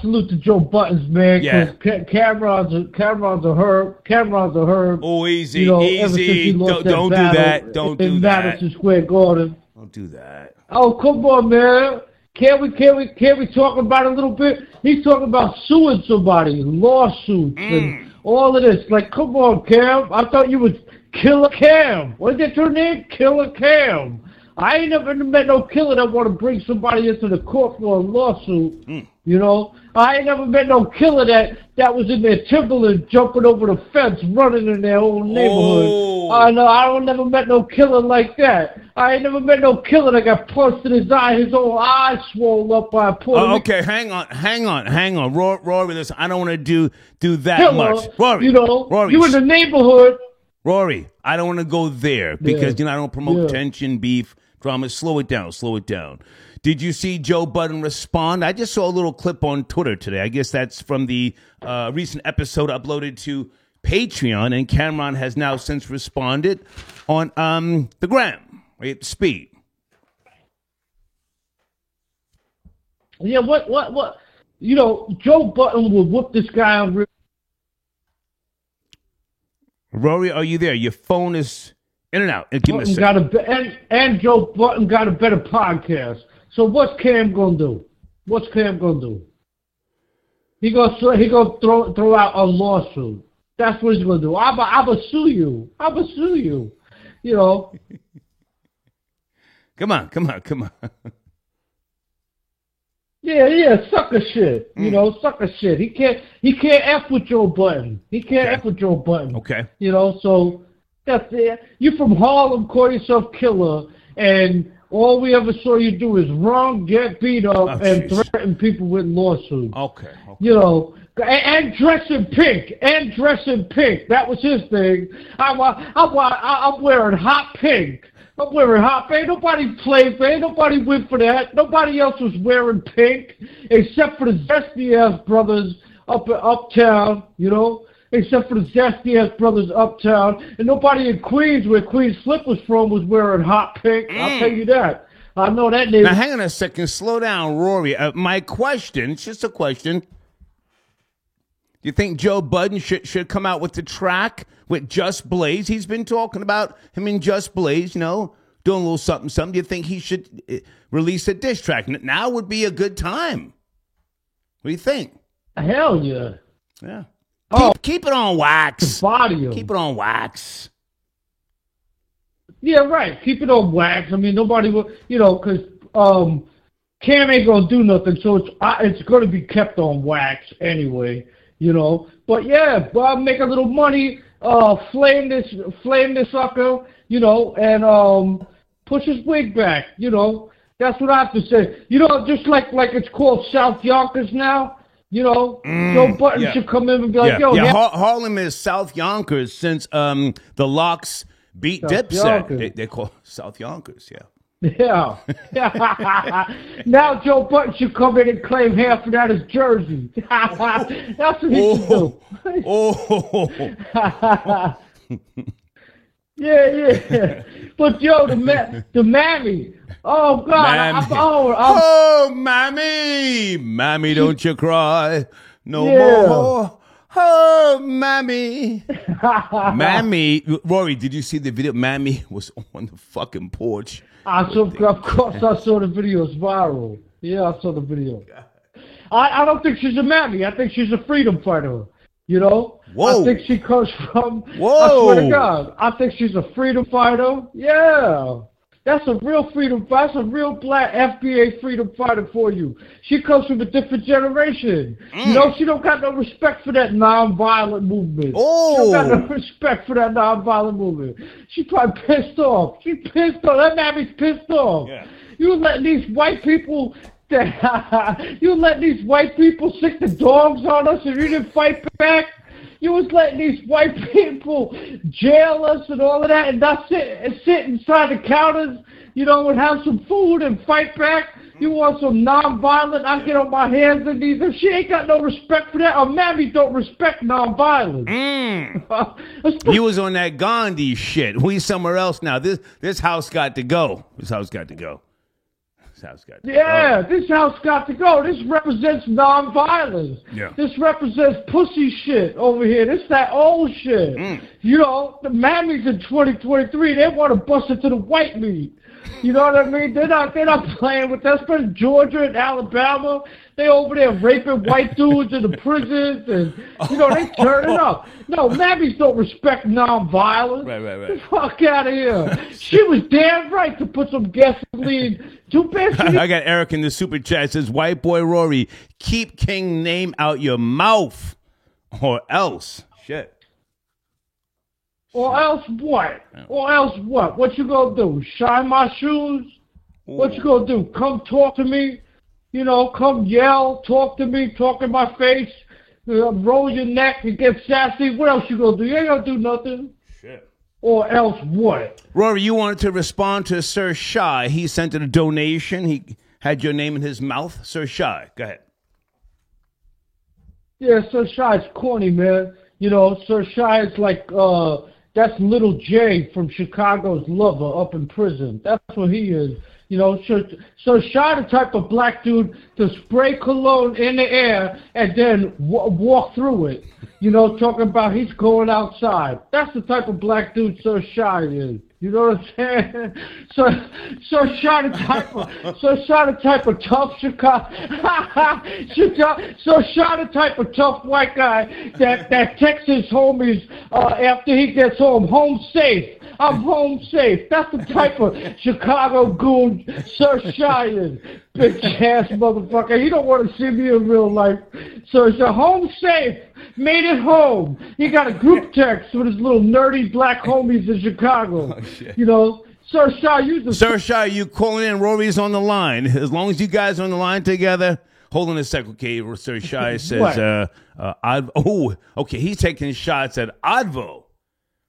S7: salute to Joe Buttons, man.
S1: Yeah.
S7: Cameron's a herb.
S1: Oh, easy,
S7: Ever since he
S1: easy.
S7: lost
S1: Don't do that. Don't do
S7: in
S1: that.
S7: Madison Square Garden.
S1: Don't do that.
S7: Oh, come on, man. Can't we talk about it a little bit? He's talking about suing somebody, lawsuits, and all of this. Like, come on, Cam. I thought you was Killer Cam. What's that your name? Killer Cam. I ain't never met no killer that want to bring somebody into the court for a lawsuit. I ain't never met no killer that was in their Timberland jumping over the fence, running in their own neighborhood.
S1: Oh.
S7: I don't never met no killer like that. I ain't never met no killer that got punched in his eye, his own eye swole up by a pulley.
S1: Okay, hang on. Rory, listen, I don't want to do that
S7: Killer,
S1: much. Rory, Rory,
S7: you in the neighborhood.
S1: Rory, I don't want to go there because I don't promote tension, beef, drama. Slow it down. Did you see Joe Budden respond? I just saw a little clip on Twitter today. I guess that's from the recent episode uploaded to Patreon, and Cameron has now since responded on the gram, right? Speed.
S7: Yeah, what? Joe Budden will whoop this guy on.
S1: Rory, are you there? Your phone is in and out. Give me a second.
S7: And Joe Budden got a better podcast. So what's Cam gonna do? He gonna throw out a lawsuit. That's what he's gonna do. I'ma sue you.
S1: Come on.
S7: Yeah, sucker shit. Sucker shit. He can't F with Joe Budden.
S1: Okay.
S7: So that's it. You from Harlem, call yourself killer, and all we ever saw you do is run, get beat up, and threaten people with lawsuits.
S1: Okay.
S7: And dress in pink. That was his thing. I'm wearing hot pink. Ain't nobody played for it. Ain't nobody went for that. Nobody else was wearing pink except for the zesty-ass brothers uptown, Except for the zesty-ass brothers uptown. And nobody in Queens, where Queens Flip was from, was wearing hot pink. I'll tell you that. I know that name.
S1: Now, hang on a second. Slow down, Rory. My question, it's just a question. Do you think Joe Budden should come out with the track with Just Blaze? He's been talking about him in Just Blaze, doing a little something. Do you think he should release a diss track? Now would be a good time. What do you think?
S7: Hell yeah.
S1: Yeah. Keep it on wax. Keep it on wax.
S7: Yeah, right. Keep it on wax. I mean, nobody will, because Cam ain't going to do nothing, so it's going to be kept on wax anyway, But yeah, make a little money, flame this sucker, and push his wig back, That's what I have to say. Just like it's called South Yonkers now. Joe Budden should come in and be like,
S1: Harlem is South Yonkers since the Locks beat Dipset. They call South Yonkers,
S7: Yeah. Now Joe Budden should come in and claim half of that as Jersey. That's what he should do. Yeah. But the mammy. Oh God!
S1: Mammy, don't you cry no more. Oh, Mammy. Mammy, Rory, did you see the video? Mammy was on the fucking porch
S7: Of course, I saw the video. It's viral. Yeah, I saw the video. I don't think she's a mammy. I think she's a freedom fighter. You know?
S1: Whoa.
S7: I think she comes from...
S1: Whoa.
S7: I swear to God. I think she's a freedom fighter. Yeah. That's a real freedom fighter. That's a real black FBA freedom fighter for you. She comes from a different generation. You know, she don't got no respect for that nonviolent movement.
S1: Oh.
S7: She don't got no respect for that nonviolent movement. She probably pissed off. She pissed off. That mammy's pissed off. Yeah. You let these white people... you let these white people sick the dogs on us and you didn't fight back? You was letting these white people jail us and all of that and not sit inside the counters, you know, and have some food and fight back? You want some nonviolent, I get on my hands and knees. If she ain't got no respect for that, or mammy don't respect nonviolence.
S1: You was on that Gandhi shit. We somewhere else now. This house got to go. This house got to go.
S7: This house got to go. This represents nonviolence. Yeah. This represents pussy shit over here. This that old shit. You know, the mammies in 2023, they want to bust into the white meat. You know what I mean? They're not playing with that. Especially Georgia and Alabama. They over there raping white dudes in the prisons, and you know they turning up. No, mammies don't respect nonviolence.
S1: Right.
S7: Get the fuck out of here. She was damn right to put some gasoline. Too bad she
S1: I got Eric in the super chat. Says, "White boy Rory, keep King name out your mouth, or else." Shit.
S7: Or else what? Or else what? What you gonna do? Shine my shoes? Ooh. What you gonna do? Come talk to me? You know, come yell, talk to me, talk in my face, roll your neck and get sassy. What else you gonna do? You ain't gonna do nothing.
S1: Shit.
S7: Or else what?
S1: Rory, you wanted to respond to Sir Shy. He sent in a donation. He had your name in his mouth. Sir Shy, go ahead.
S7: Yeah, Sir Shy's corny, man. You know, Sir Shy is like, that's Little J from Chicago's Lover up in prison. That's what he is. You know, so Shy the type of black dude to spray cologne in the air and then walk through it. You know, talking about he's going outside. That's the type of black dude Sir Shy is. You know what I'm saying? So Shy the type of tough Chicago. So Shy the type of tough white guy that texts his homies after he gets home safe. I'm home safe. That's the type of Chicago goon Sir Shy is. Bitch ass motherfucker. You don't want to see me in real life. So it's a home safe. Made it home. He got a group text with his little nerdy black homies in Chicago. Oh, shit. You know, Sir Shy,
S1: Sir Shy, you calling in? Rory's on the line. As long as you guys are on the line together. Hold on a second, okay? Sir Shy says, okay, he's taking shots at Advo.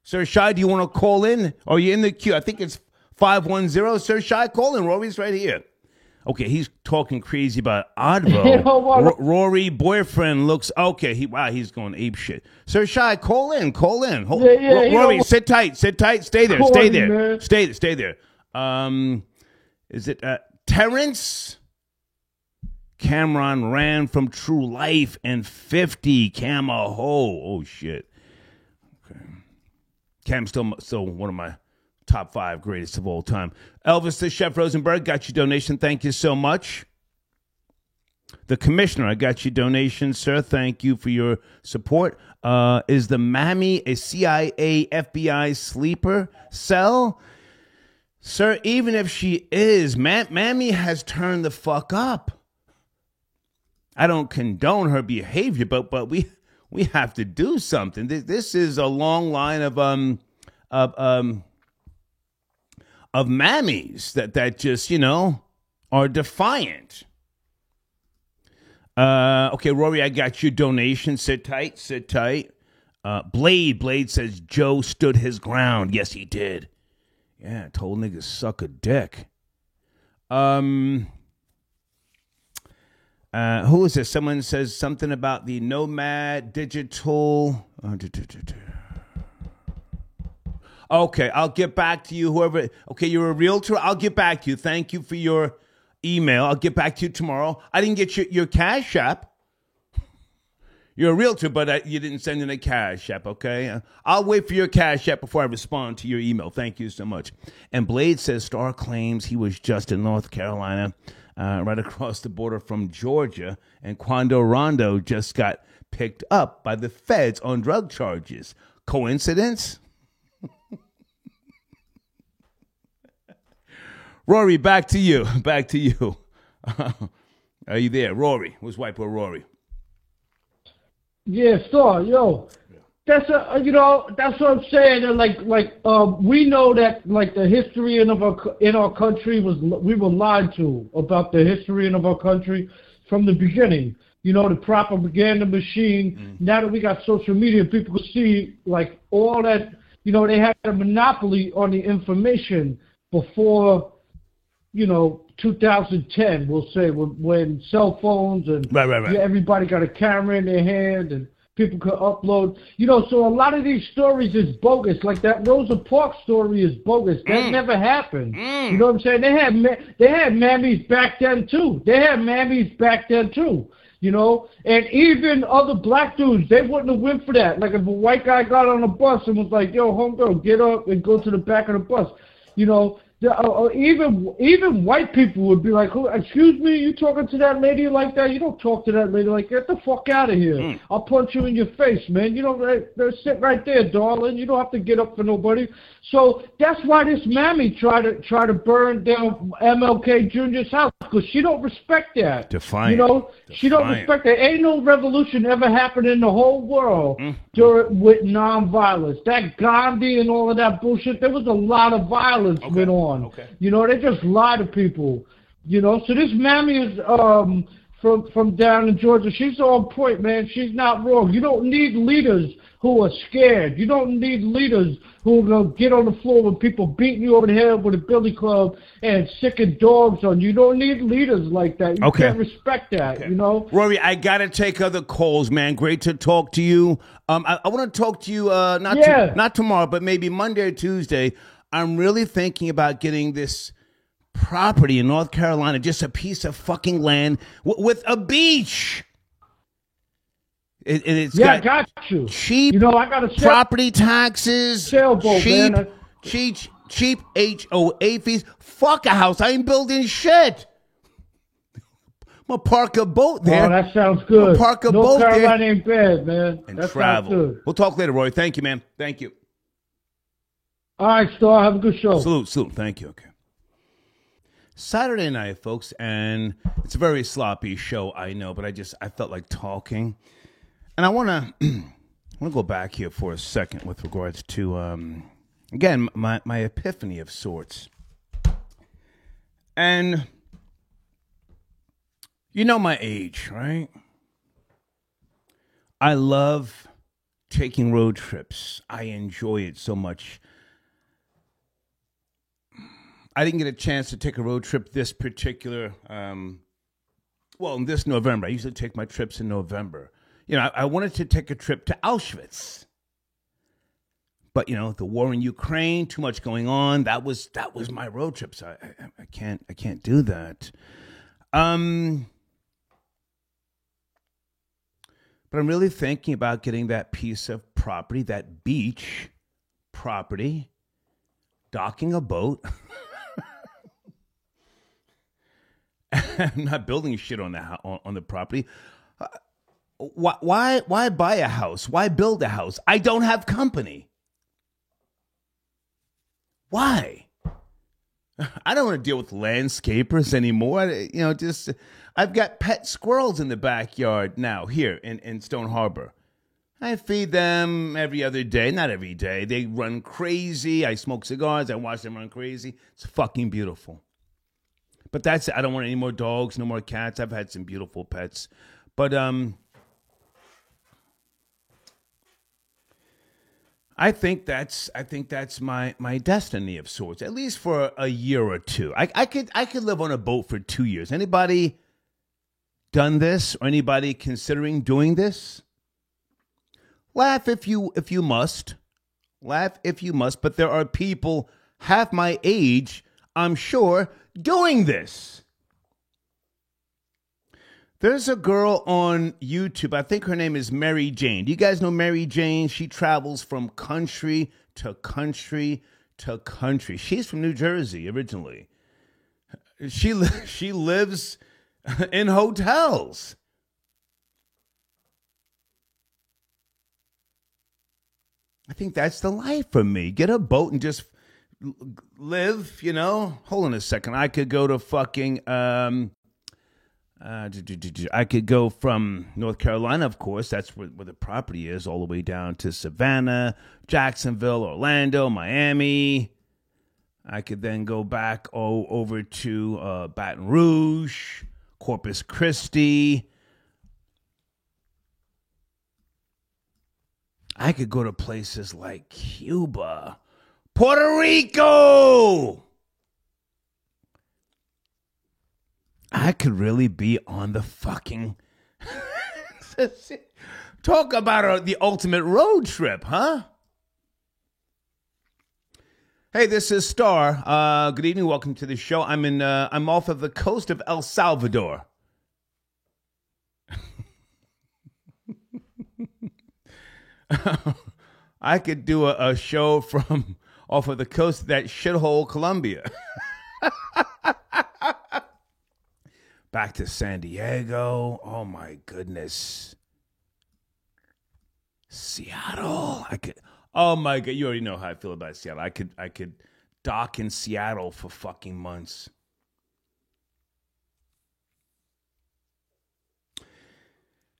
S1: Sir Shy, do you want to call in? Are you in the queue? I think it's 510. Sir Shy, call in. Rory's right here. Okay, he's talking crazy about Advo. You know Rory, boyfriend, looks... Okay, he's going ape shit. Sir Shy, call in. Rory, sit tight. Stay there. Man. Stay there. Is it Terrence? Cameron ran from True Life and 50. Camaho. Oh, shit. Okay. Cam's still one of my top 5 greatest of all time. Elvis the Chef Rosenberg, got your donation. Thank you so much. The Commissioner, I got your donation, sir. Thank you for your support. Is the Mammy a CIA, FBI sleeper cell? Sir, even if she is, Mammy has turned the fuck up. I don't condone her behavior, but we have to do something. This is a long line of mammies that just, you know, are defiant. Okay, Rory, I got your donation. Sit tight. Blade says Joe stood his ground. Yes, he did. Yeah, told niggas suck a dick. Who is this? Someone says something about the Nomad Digital. Okay, I'll get back to you, whoever. Okay, you're a realtor. I'll get back to you. Thank you for your email. I'll get back to you tomorrow. I didn't get your Cash App. You're a realtor, but you didn't send in a Cash App, okay? I'll wait for your Cash App before I respond to your email. Thank you so much. And Blade says Star claims he was just in North Carolina, right across the border from Georgia, and Quando Rondo just got picked up by the feds on drug charges. Coincidence? Rory, back to you. Back to you. Are you there? Rory. Who's White Boy Rory?
S7: Yeah, Star, yo. That's that's what I'm saying. And we know that the history in our country we were lied to about the history of our country from the beginning. The propaganda machine. Now that we got social media, people can see all that. They had a monopoly on the information before 2010, we'll say, when cell phones and
S1: right.
S7: Everybody got a camera in their hand and people could upload. So a lot of these stories is bogus. Like that Rosa Parks story is bogus. That never happened. You know what I'm saying? They had mammies back then too. And even other black dudes, they wouldn't have went for that. Like if a white guy got on a bus and was like, "Yo, homegirl, get up and go to the back of the bus," even white people would be like, "Excuse me, you talking to that lady like that? You don't talk to that lady like that. Get the fuck out of here. I'll punch you in your face, man. Sit right there, darling. You don't have to get up for nobody." So that's why this mammy try to burn down MLK Jr.'s house, because she don't respect that. She don't respect that. Ain't no revolution ever happened in the whole world with nonviolence. That Gandhi and all of that bullshit, there was a lot of violence went on. They just lie to people. So this mammy is from down in Georgia. She's on point, man. She's not wrong. You don't need leaders who are scared. You don't need leaders who are going to get on the floor with people beating you over the head with a billy club and sicking dogs on you. You don't need leaders like that. You can't respect that,
S1: Rory, I got to take other calls, man. Great to talk to you. I want to talk to you not tomorrow, but maybe Monday or Tuesday. I'm really thinking about getting this property in North Carolina, just a piece of fucking land with a beach. It's
S7: I got you.
S1: Cheap
S7: I got a
S1: property taxes,
S7: sailboat, man.
S1: cheap HOA fees. Fuck a house. I ain't building shit. I'm gonna park a boat there.
S7: Oh, that sounds good.
S1: Park a
S7: North
S1: boat
S7: Carolina
S1: there.
S7: ain't bad, man.
S1: And
S7: that
S1: travel.
S7: Sounds good.
S1: We'll talk later, Roy. Thank you, man. Thank you.
S7: All right, Star. Have a good show.
S1: Salute. Thank you. Okay. Saturday night, folks, and it's a very sloppy show, I know, but I felt like talking. And I want to go back here for a second with regards to, again, my epiphany of sorts. And you know my age, right? I love taking road trips. I enjoy it so much. I didn't get a chance to take a road trip this particular, in this November. I usually take my trips in November. I wanted to take a trip to Auschwitz. But, the war in Ukraine, too much going on. That was my road trip. So I can't do that. But I'm really thinking about getting that piece of property, that beach property, docking a boat. I'm not building shit on the property. Why buy a house? Why build a house? I don't have company. Why? I don't want to deal with landscapers anymore. I've got pet squirrels in the backyard now here in Stone Harbor. I feed them every other day. Not every day. They run crazy. I smoke cigars. I watch them run crazy. It's fucking beautiful. But that's it. I don't want any more dogs, no more cats. I've had some beautiful pets. But I think that's my destiny of sorts, at least for a year or two. I could live on a boat for 2 years. Anybody done this or anybody considering doing this? Laugh if you must. Laugh if you must, but there are people half my age, I'm sure, doing this. There's a girl on YouTube. I think her name is Mary Jane. Do you guys know Mary Jane? She travels from country to country to country. She's from New Jersey originally. She lives in hotels. I think that's the life for me. Get a boat and just live, you know. Hold on a second. I could go to fucking... I could go from North Carolina, of course. That's where the property is, all the way down to Savannah, Jacksonville, Orlando, Miami. I could then go back over to Baton Rouge, Corpus Christi. I could go to places like Cuba, Puerto Rico. I could really be on the fucking... Talk about the ultimate road trip, huh? Hey, this is Star. Good evening. Welcome to the show. I'm off of the coast of El Salvador. I could do a show from off of the coast of that shithole Colombia. Back to San Diego. Oh my goodness. Seattle. Oh my God. You already know how I feel about Seattle. I could dock in Seattle for fucking months.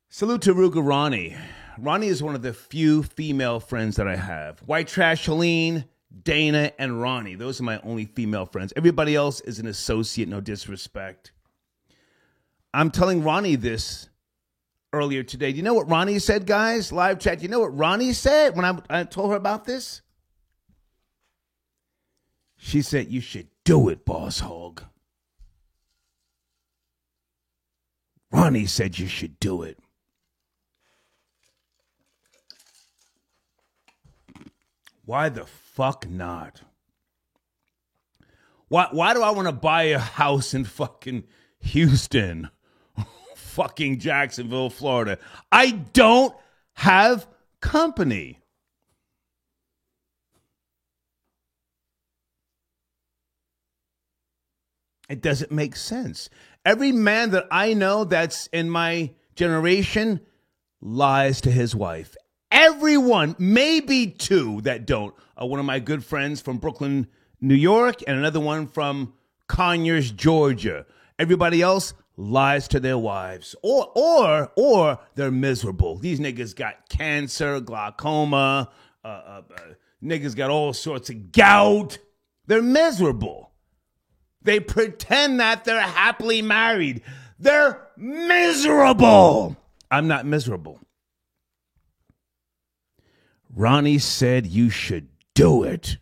S1: Salute to Ruga Ronnie. Ronnie is one of the few female friends that I have. White Trash Helene, Dana, and Ronnie. Those are my only female friends. Everybody else is an associate, no disrespect. I'm telling Ronnie this earlier today. Do you know what Ronnie said, guys? Live chat. Do you know what Ronnie said when I told her about this? She said, you should do it, Boss Hog. Ronnie said you should do it. Why the fuck not? Why do I want to buy a house in fucking Houston? Fucking Jacksonville, Florida. I don't have company. It doesn't make sense. Every man that I know that's in my generation lies to his wife. Everyone, maybe two that don't. One of my good friends from Brooklyn, New York, and another one from Conyers, Georgia. Everybody else lies to their wives, or they're miserable. These niggas got cancer, glaucoma, niggas got all sorts of gout. They're miserable. They pretend that they're happily married. They're miserable. I'm not miserable. Ronnie said you should do it.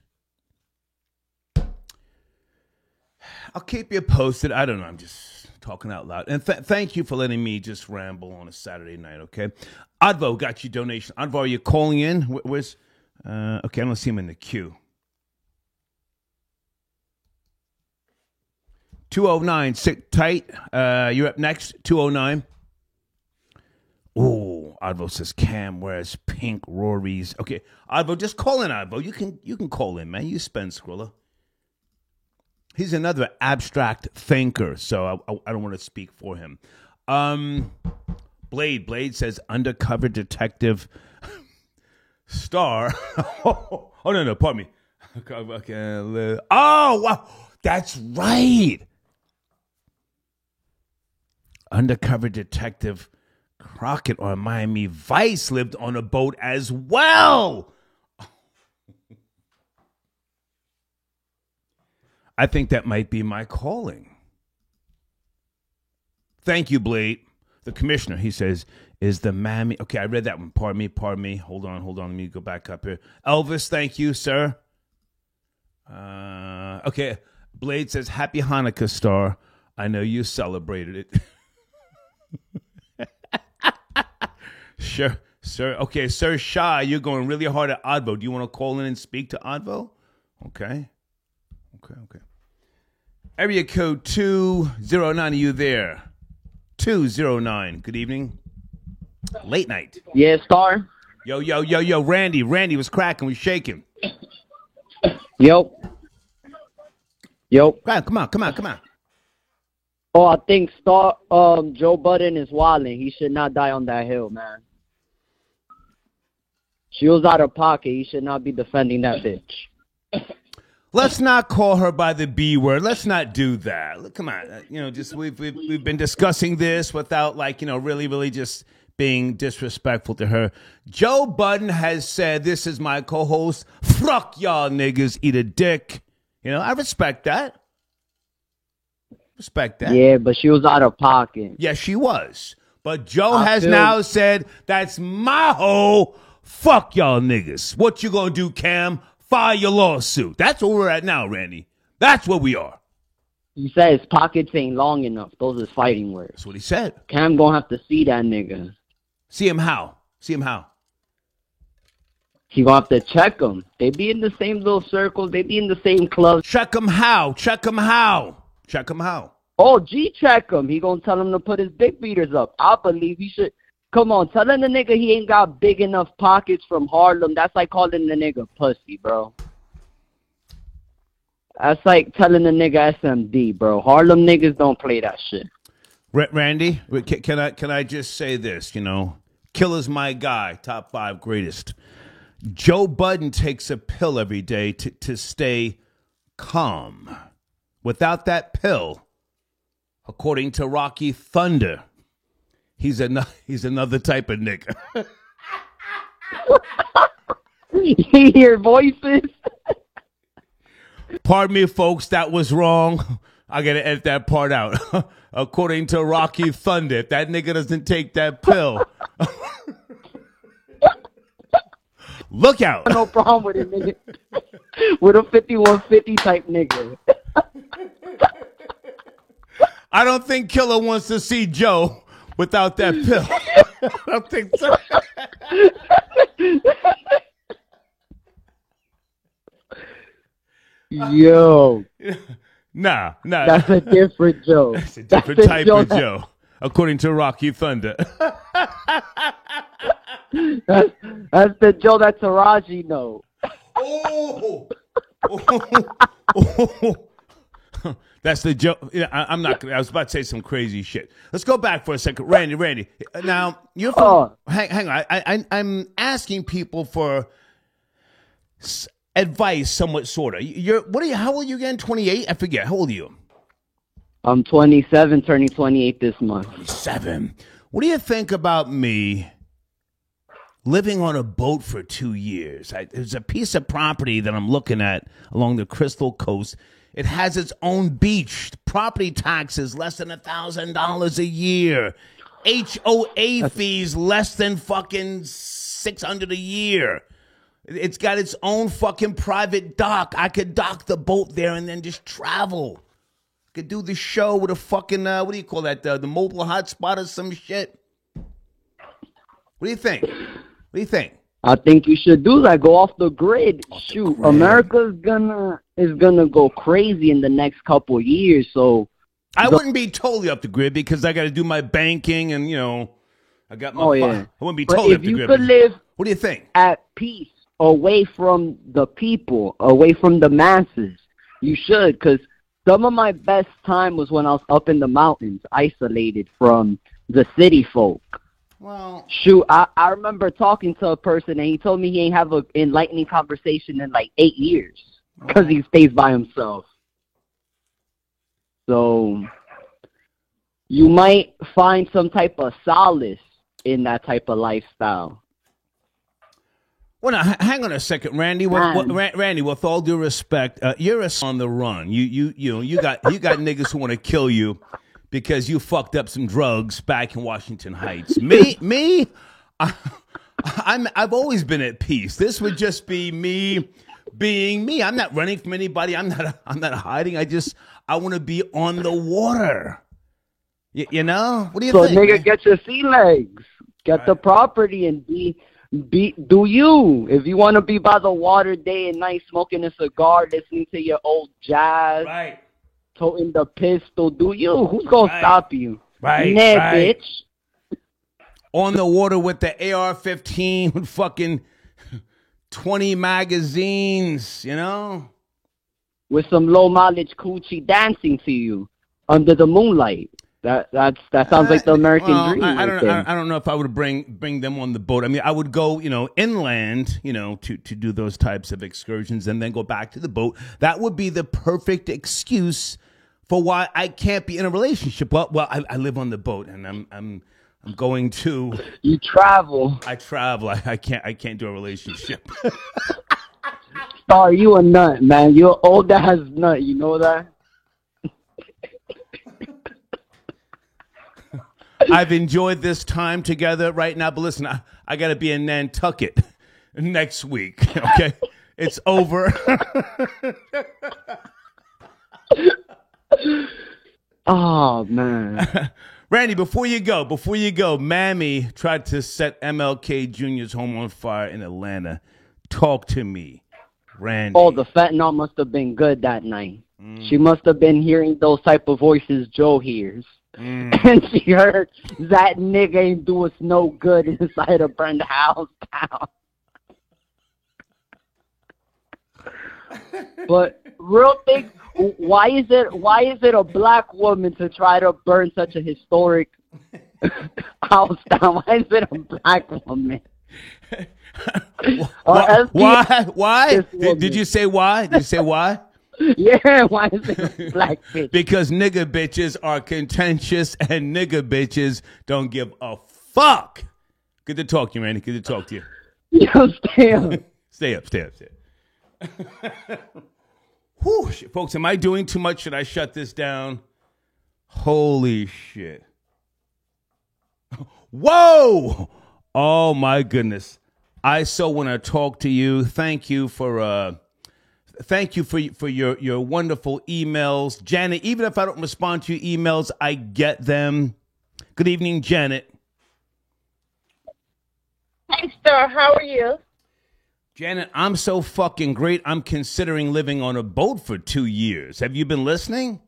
S1: I'll keep you posted. I don't know. I'm just talking out loud. And thank you for letting me just ramble on a Saturday night, okay? Advo got your donation. Advo, are you calling in? Where's... okay, I don't see him in the queue. 209, sit tight. You're up next, 209. Oh, Advo says Cam wears pink Rorys. Okay, Advo, just call in, Advo. You can call in, man. You spend Skrilla. He's another abstract thinker, so I don't want to speak for him. Blade says undercover detective Star. Oh, no, pardon me. Oh, wow. That's right. Undercover detective Crockett on Miami Vice lived on a boat as well. I think that might be my calling. Thank you, Blade. The commissioner, he says, is the mammy. Okay, I read that one. Pardon me. Hold on. Let me go back up here. Elvis, thank you, sir. Okay, Blade says, happy Hanukkah, Star. I know you celebrated it. Sure, sir. Okay, Sir Shah, you're going really hard at Advo. Do you want to call in and speak to Advo? Okay. Area code 209, are you there? 6209. Good evening. Late night.
S4: Yeah, Star.
S1: Yo. Randy was cracking. Was shaking.
S4: Yo.
S1: Come on.
S4: Oh, I think Joe Budden is wilding. He should not die on that hill, man. She was out of pocket. He should not be defending that bitch.
S1: Let's not call her by the B word. Let's not do that. Come on. Just we've been discussing this without really just being disrespectful to her. Joe Budden has said, this is my co-host, fuck y'all niggas, eat a dick. I respect that.
S4: Yeah, but she was out of pocket.
S1: Yes, she was. But Joe has now said, that's my hoe. Fuck y'all niggas. What you gonna do, Cam? File your lawsuit. That's where we're at now, Randy. That's where we are.
S4: He said his pockets ain't long enough. Those is fighting words.
S1: That's what he said.
S4: Cam gonna have to see that nigga.
S1: See him how?
S4: He gonna have to check him. They be in the same little circles. They be in the same clubs.
S1: Check him how?
S4: Oh, check him. He gonna tell him to put his big beaters up. I believe he should. Come on, telling the nigga he ain't got big enough pockets from Harlem, that's like calling the nigga pussy, bro. That's like telling the nigga SMD, bro. Harlem niggas don't play that shit.
S1: Randy, can I just say this, Killer's my guy, top 5 greatest. Joe Budden takes a pill every day to stay calm. Without that pill, according to Rocky Thunder, he's another type of nigga.
S4: You hear voices?
S1: Pardon me, folks, that was wrong. I gotta edit that part out. According to Rocky Thunder, if that nigga doesn't take that pill, look out.
S4: No problem with it, nigga. With a 5150 type nigga.
S1: I don't think Killer wants to see Joe without that pill. I don't think so.
S4: Yo.
S1: Nah.
S4: That's a different Joe.
S1: It's a different type of Joe, according to Rocky Thunder.
S4: That's the Joe that Taraji knows.
S1: Oh. That's the joke. I'm not gonna. I was about to say some crazy shit. Let's go back for a second, Randy. Now you're from. Hang on. I'm asking people for advice, somewhat, sorta. How old are you again? 28? I forget. How old are you?
S4: I'm 27, turning 28 this month.
S1: 27. What do you think about me living on a boat for 2 years? There's a piece of property that I'm looking at along the Crystal Coast. It has its own beach. Property taxes less than $1,000 a year. HOA fees less than fucking $600 a year. It's got its own fucking private dock. I could dock the boat there and then just travel. I could do the show with a fucking what do you call that? The mobile hotspot or some shit. What do you think?
S4: I think you should do that. Go off the grid. Shoot, America's gonna go crazy in the next couple of years. So
S1: I wouldn't be totally off the grid because I got to do my banking and I got my. I wouldn't be totally off the grid.
S4: If you could live,
S1: what do you think?
S4: At peace, away from the people, away from the masses, you should. Because some of my best time was when I was up in the mountains, isolated from the city folk.
S1: Well,
S4: shoot, I remember talking to a person, and he told me he ain't have an enlightening conversation in like 8 years because he stays by himself. So you might find some type of solace in that type of lifestyle.
S1: Well, now, hang on a second, Randy. Randy, with all due respect, you're on the run. You got niggas who want to kill you because you fucked up some drugs back in Washington Heights. Me, I've always been at peace. This would just be me being me. I'm not running from anybody. I'm not hiding. I want to be on the water. You know? What do you think?
S4: So, nigga, get your sea legs. Get the property and do you. If you want to be by the water day and night, smoking a cigar, listening to your old jazz,
S1: right,
S4: toting the pistol, do you. Who's going to stop you?
S1: Right,
S4: Nah,
S1: right.
S4: bitch.
S1: On the water with the AR-15 with fucking 20 magazines, you know?
S4: With some low mileage coochie dancing to you under the moonlight. That sounds like the American dream.
S1: I don't know if I would bring them on the boat. I mean, I would go, inland, to do those types of excursions and then go back to the boat. That would be the perfect excuse for why I can't be in a relationship. Well, I live on the boat and I'm going to.
S4: You travel.
S1: I travel. I can't do a relationship.
S4: Sorry, you a nut, man. You're old ass nut. You know that?
S1: I've enjoyed this time together right now, but listen, I got to be in Nantucket next week, okay? It's over.
S4: Oh, man.
S1: Randy, before you go, Mammy tried to set MLK Jr.'s home on fire in Atlanta. Talk to me, Randy.
S4: Oh, the fentanyl must have been good that night. She must have been hearing those type of voices Joe hears. And she heard that nigga ain't do us no good inside a burned house down. But real thing, why is it a black woman to try to burn such a historic house down? Why is it a black woman?
S1: Why? Did you say why? Did you say why?
S4: Yeah, why is it a black bitch?
S1: Because nigga bitches are contentious and nigga bitches don't give a fuck. Good to talk to you, Randy. Good to talk to you.
S4: Yo, stay up.
S1: Stay up. Whew, shit. Folks, am I doing too much? Should I shut this down? Holy shit. Whoa! Oh, my goodness. I so want to talk to you. Thank you for your wonderful emails. Janet, even if I don't respond to your emails, I get them. Good evening, Janet.
S8: Hey, sir, how are you?
S1: Janet, I'm so fucking great. I'm considering living on a boat for 2 years. Have you been listening?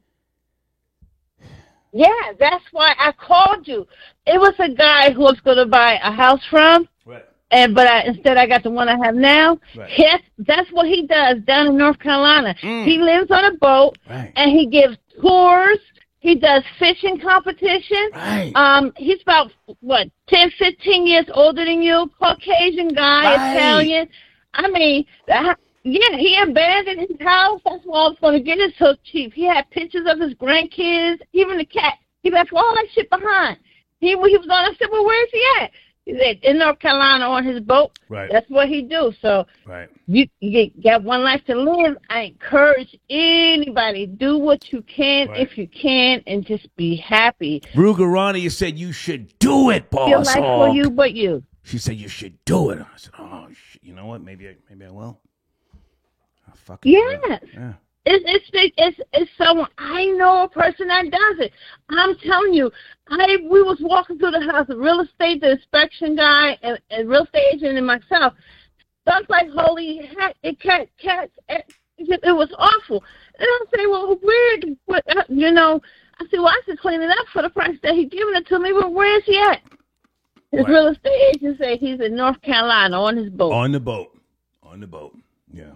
S8: Yeah, that's why I called you. It was a guy who was going to buy a house from.
S1: Right.
S8: Instead I got the one I have now.
S1: Right.
S8: Yes, that's what he does down in North Carolina. He lives on a boat,
S1: right,
S8: and he gives tours. He does fishing competition.
S1: Right.
S8: He's about, 10, 15 years older than you, Caucasian guy,
S1: right,
S8: Italian. I mean, he abandoned his house. That's why I was going to get it so cheap. He had pictures of his grandkids, even the cat. He left all that shit behind. He was on. I said, well, where is he at? He said, in North Carolina on his boat.
S1: Right.
S8: That's what he do. So
S1: right,
S8: you got one life to live. I encourage anybody, do what you can if you can, and just be happy.
S1: Rugerani said you should do it, boss.
S8: Your life for you, but you.
S1: She said you should do it. I said, oh, shit. You know what? Maybe I will.
S8: Yes. Yeah. It's someone. I know a person that does it. I'm telling you, we was walking through the house, the real estate, the inspection guy, and real estate agent, and myself. Stuff like holy heck, cats. It was awful. And I say, well, weird. I said, well, I should clean it up for the price that he giving it to me. But where is he at? His real estate agent say he's in North Carolina on his boat.
S1: On the boat. Yeah.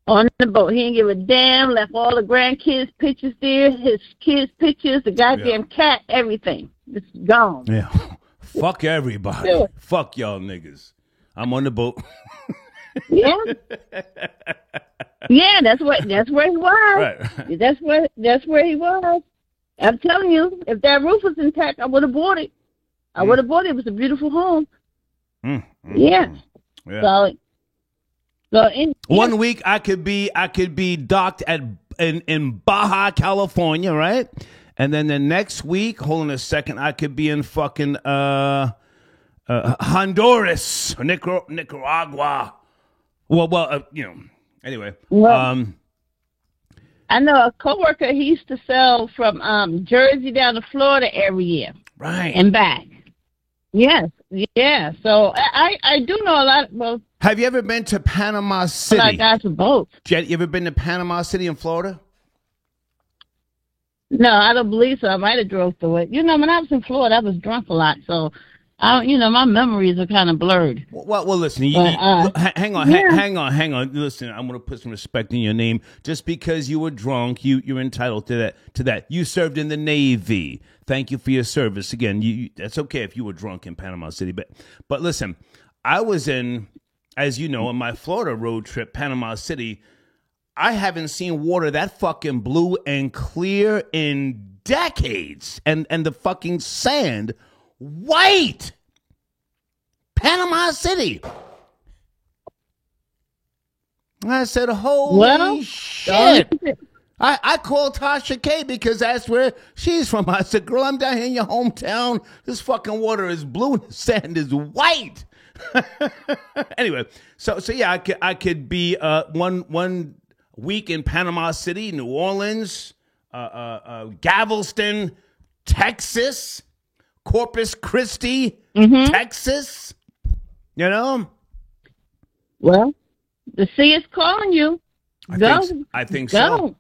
S8: On the boat. He didn't give a damn, left all the grandkids' pictures there, his kids' pictures, the goddamn cat, everything. It's gone.
S1: Yeah. Fuck everybody. Fuck y'all niggas. I'm on the boat.
S8: Yeah. Yeah, that's where he was.
S1: Right.
S8: That's where he was. I'm telling you, if that roof was intact, I would have bought it. I would have bought it. It was a beautiful home. Yeah. So in
S1: 1 week I could be docked in Baja, California, right? And then the next week, hold on a second, I could be in fucking Honduras, Nicaragua. Well, anyway.
S8: Well, I know a coworker. He used to sell from Jersey down to Florida every year,
S1: right,
S8: and back. Yes, yeah. So I do know a lot. Well,
S1: have you ever been to Panama City?
S8: A lot of guys with boats.
S1: Jet, you ever been to Panama City in Florida?
S8: No, I don't believe so. I might have drove through it. When I was in Florida, I was drunk a lot, so my memories are kind of blurred.
S1: Well, listen. Hang on. Listen, I'm going to put some respect in your name. Just because you were drunk, you're entitled to that. You served in the Navy. Thank you for your service. Again, that's okay if you were drunk in Panama City. But listen, I was in, as you know, on my Florida road trip, Panama City. I haven't seen water that fucking blue and clear in decades. And the fucking sand white. Panama City. I said, holy shit. I called Tasha K because that's where she's from. I said, girl, I'm down here in your hometown. This fucking water is blue and the sand is white. Anyway, so yeah, I could be one week in Panama City, New Orleans, Galveston, Texas, Corpus Christi, Texas. Well,
S8: the sea is calling you.
S1: I think so.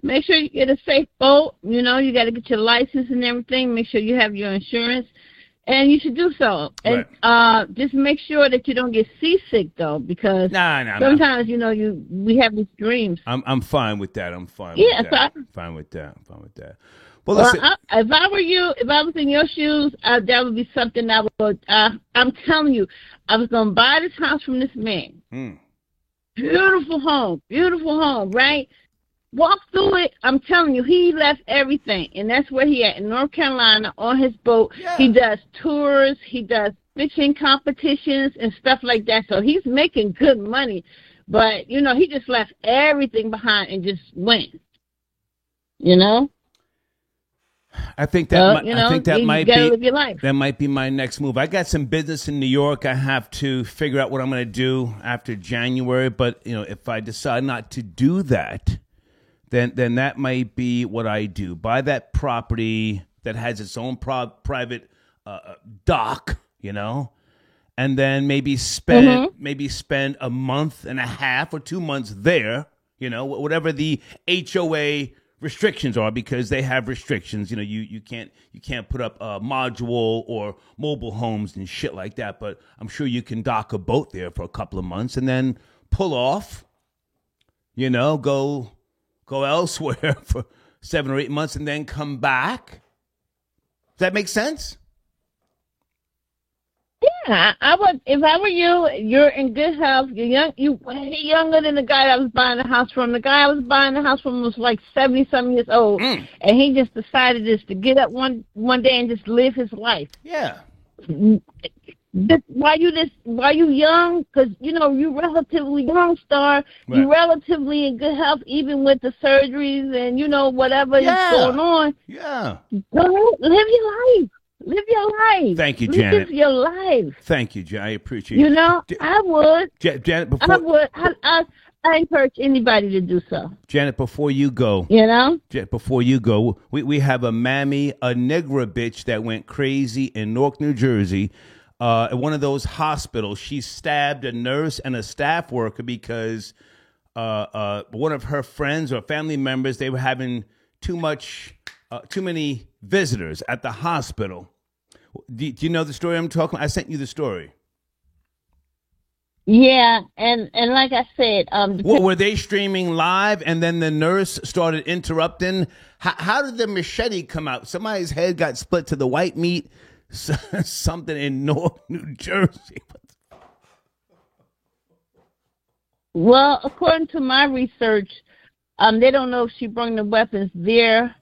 S8: Make sure you get a safe boat. You got to get your license and everything. Make sure you have your insurance, and you should do so. And just make sure that you don't get seasick though, because sometimes we have these dreams.
S1: I'm fine with that. I'm fine. Fine with that. Well,
S8: if I were you, if I was in your shoes, that would be something I would. I'm telling you, I was going to buy this house from this man. Beautiful home, right? Walk through it. I'm telling you, he left everything, and that's where he at in North Carolina on his boat. Yeah. He does tours, he does fishing competitions and stuff like that. So he's making good money, but he just left everything behind and just went.
S1: I think that might be my next move. I got some business in New York. I have to figure out what I'm going to do after January. But if I decide not to do that, then that might be what I do. Buy that property that has its own private dock, and then maybe spend a month and a half or 2 months there. Whatever the HOA restrictions are, because they have restrictions. You can't put up module or mobile homes and shit like that. But I'm sure you can dock a boat there for a couple of months and then pull off. Go elsewhere for 7 or 8 months and then come back. Does that make sense?
S8: Yeah, I would. If I were you, you're in good health. You're young. You're younger than the guy I was buying the house from. The guy I was buying the house from was like 70-something years old, and he just decided just to get up one day and just live his life.
S1: Yeah.
S8: Why you young? Because you relatively young, Star. Right. You relatively in good health, even with the surgeries and whatever is going on.
S1: Yeah.
S8: Go live your life. Live your life.
S1: Thank you, Janet.
S8: Live your life.
S1: Thank you, Janet. I appreciate it.
S8: I would.
S1: Janet,
S8: I encourage anybody to do so.
S1: Janet, before you go, we have a mammy, a Negra bitch that went crazy in Newark, New Jersey. At one of those hospitals, she stabbed a nurse and a staff worker because one of her friends or family members, they were having too many visitors at the hospital. Do you know the story I'm talking about? I sent you the story.
S8: Yeah, and like I said,
S1: were they streaming live and then the nurse started interrupting? How did the machete come out? Somebody's head got split to the white meat, something in North New Jersey.
S8: Well, according to my research, they don't know if she brought the weapons there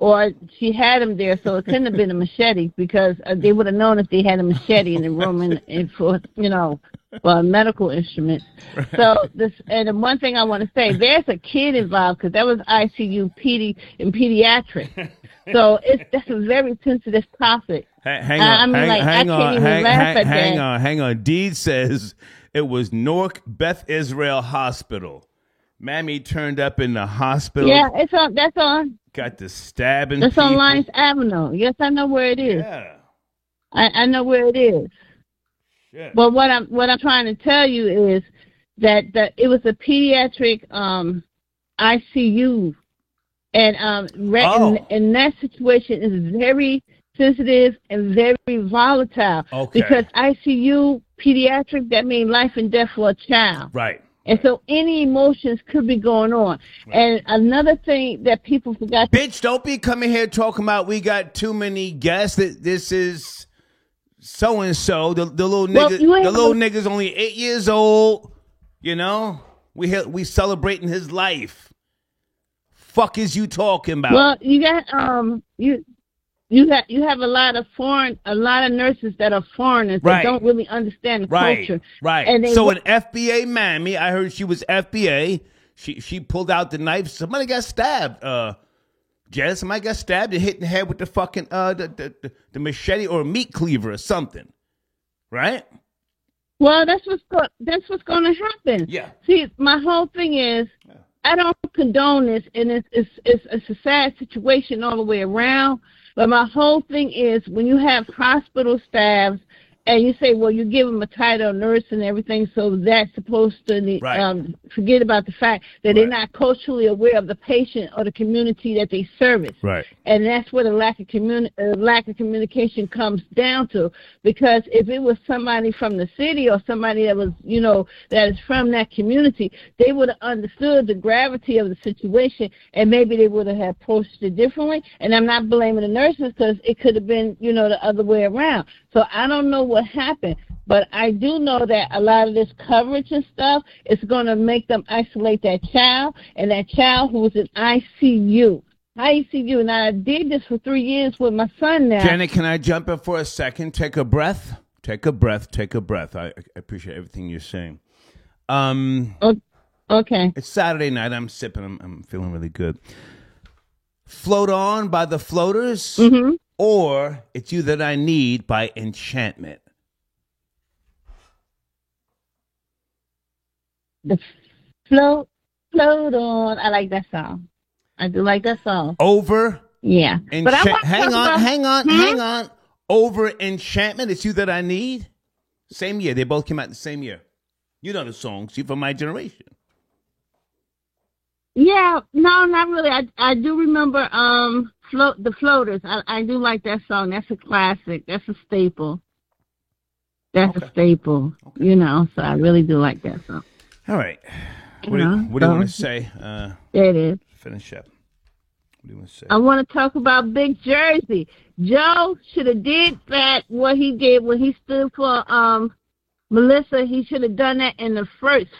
S8: or she had them there, so it couldn't have been a machete because they would have known if they had a machete in the room and for a medical instrument. So and the one thing I want to say, there's a kid involved because that was ICU pediatric. So that's a very sensitive topic.
S1: Hang on. Deed says it was Newark Beth Israel Hospital. Mammy turned up in the hospital.
S8: Yeah, that's on.
S1: Got the stabbing.
S8: That's on Lyons Avenue. Yes, I know where it is.
S1: Yeah.
S8: I know where it is.
S1: Shit.
S8: But what I'm trying to tell you is that it was a pediatric ICU And in that situation is very sensitive and very volatile.
S1: Okay.
S8: Because ICU pediatric, that means life and death for a child.
S1: Right.
S8: And so any emotions could be going on. Right. And another thing that people forgot.
S1: Bitch, don't be coming here talking about we got too many guests. This is so and so. The little nigga, the little nigga's only 8 years old. You know, we celebrating his life. Fuck is you talking about?
S8: Well, you got you have a lot of nurses that are foreigners that don't really understand the culture.
S1: Right. And so an FBA mammy, I heard she was FBA. She pulled out the knife. Somebody got stabbed. Jess, somebody got stabbed and hit in the head with the fucking the machete or meat cleaver or something. Right?
S8: Well, that's what's going to happen.
S1: Yeah.
S8: See, my whole thing is I don't condone this, and it's a sad situation all the way around. But my whole thing is when you have hospital staffs and you say, well, you give them a title nurse and everything, so that's supposed to forget about the fact that they're not culturally aware of the patient or the community that they service.
S1: Right.
S8: And that's where the lack of communication comes down to. Because if it was somebody from the city or somebody that was, that is from that community, they would have understood the gravity of the situation, and maybe they would have approached it differently. And I'm not blaming the nurses because it could have been, the other way around. So I don't know what happened, but I do know that a lot of this coverage and stuff is going to make them isolate that child, and that child who was in ICU. And I did this for 3 years with my son now.
S1: Janet, can I jump in for a second? Take a breath. Take a breath. I appreciate everything you're saying.
S8: Okay.
S1: It's Saturday night. I'm sipping. I'm feeling really good. Float On by the Floaters.
S8: Mm-hmm.
S1: Or It's You That I Need by Enchantment.
S8: The float on. I like that song. I do like that song.
S1: Over.
S8: Yeah.
S1: But hang on. Over Enchantment. It's You That I Need. Same year. They both came out the same year. You know the songs. You're from my generation.
S8: Yeah. No, not really. I do remember the Floaters. I do like that song. That's a classic. That's a staple. A staple. Okay. So I really do like that song.
S1: All right. What do you want to say?
S8: There it is.
S1: Finish up. What do you want to say?
S8: I want to talk about Big Jersey. Joe should have did that, what he did when he stood for Melissa. He should have done that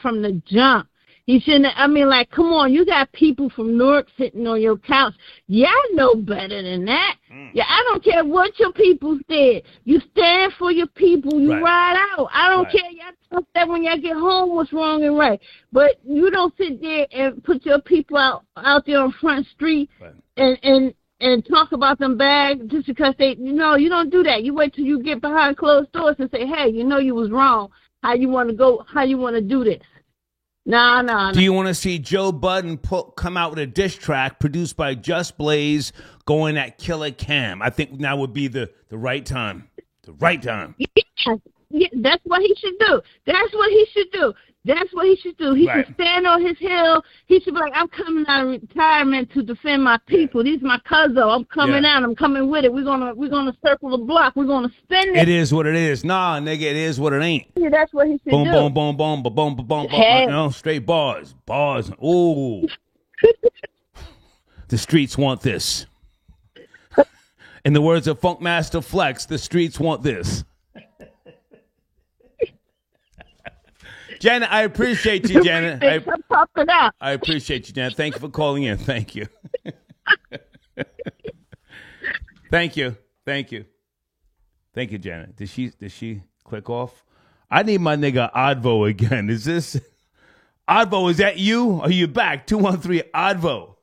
S8: from the jump. He shouldn't have, come on, you got people from Newark sitting on your couch. Y'all know better than that. Yeah, I don't care what your people did. You stand for your people. You ride out. I don't care. Y'all talk that when y'all get home what's wrong and right. But you don't sit there and put your people out there on Front Street and talk about them bad just because you don't do that. You wait till you get behind closed doors and say, hey, you was wrong. How you want to do this? No.
S1: Do you want to see Joe Budden come out with a diss track produced by Just Blaze going at Killer Cam? I think now would be the right time. The right time.
S8: Yeah, that's what he should do. He should stand on his hill. He should be like, I'm coming out of retirement to defend my people. These my cousins. I'm coming out. I'm coming with it. We're gonna circle the block. We're gonna spin it.
S1: It is what it is. Nah, nigga, it is what it ain't.
S8: Yeah, that's what he should do.
S1: Boom, boom, boom, boom, boom, boom, boom. Straight bars. Ooh. The streets want this. In the words of Funkmaster Flex, the streets want this. Janet, I appreciate you, Janet. I appreciate you, Janet. Thank you for calling in. Thank you. Thank you, Janet. Did she click off? I need my nigga Advo again. Is this Advo? Is that you? Are you back? 213 Advo.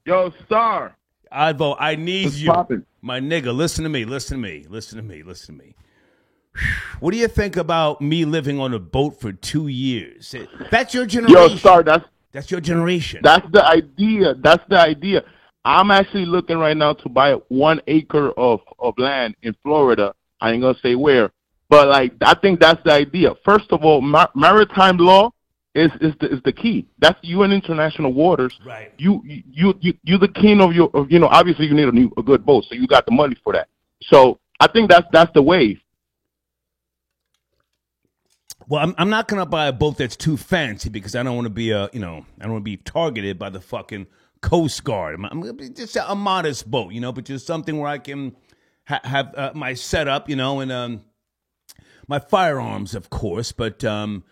S5: Yo, Star.
S1: Advo, I need
S5: What's
S1: you,
S5: poppin'?
S1: my nigga. Listen to me. What do you think about me living on a boat for 2 years? That's your generation.
S5: Yo, Star,
S1: that's your generation.
S5: That's the idea. I'm actually looking right now to buy 1 acre of land in Florida. I ain't gonna say where, but I think that's the idea. First of all, maritime law is the key. That's you in international waters.
S1: Right.
S5: You're the king of your. Obviously you need a good boat, so you got the money for that. So I think that's the wave.
S1: Well, I'm not gonna buy a boat that's too fancy because I don't want to be I don't want to be targeted by the fucking Coast Guard. I'm gonna be just a modest boat, but just something where I can have my setup, and my firearms, of course. But I'm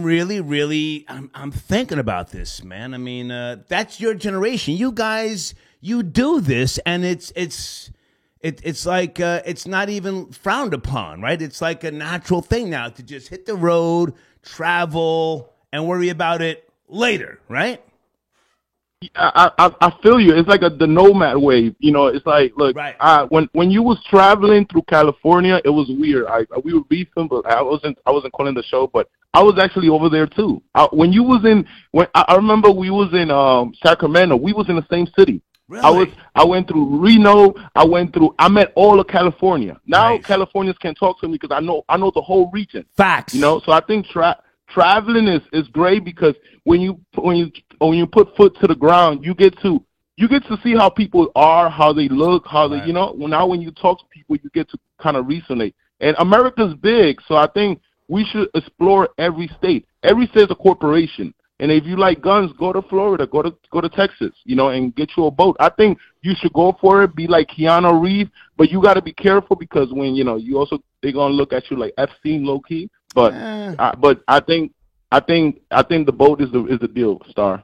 S1: really, I'm thinking about this, man. I mean, that's your generation. You guys, you do this, and it's like it's not even frowned upon, right? It's like a natural thing now to just hit the road, travel, and worry about it later, right?
S5: I feel you. It's like the nomad wave. It's like, look,
S1: right.
S5: When you was traveling through California, it was weird. We were beefing, but I wasn't calling the show, but I was actually over there too. I remember we was in Sacramento. We was in the same city.
S1: Really?
S5: I went through Reno. I met all of California. Now nice. Californians can talk to me because I know the whole region.
S1: Facts.
S5: So I think traveling is great because when you put foot to the ground, you get to see how people are, how they look, how they now when you talk to people, you get to kind of resonate. And America's big, so I think we should explore every state. Every state is a corporation. And if you like guns, go to Florida, go to Texas, and get you a boat. I think you should go for it. Be like Keanu Reeves, but you got to be careful because when they're gonna look at you like Epstein, low key. But I think the boat is the deal, Star.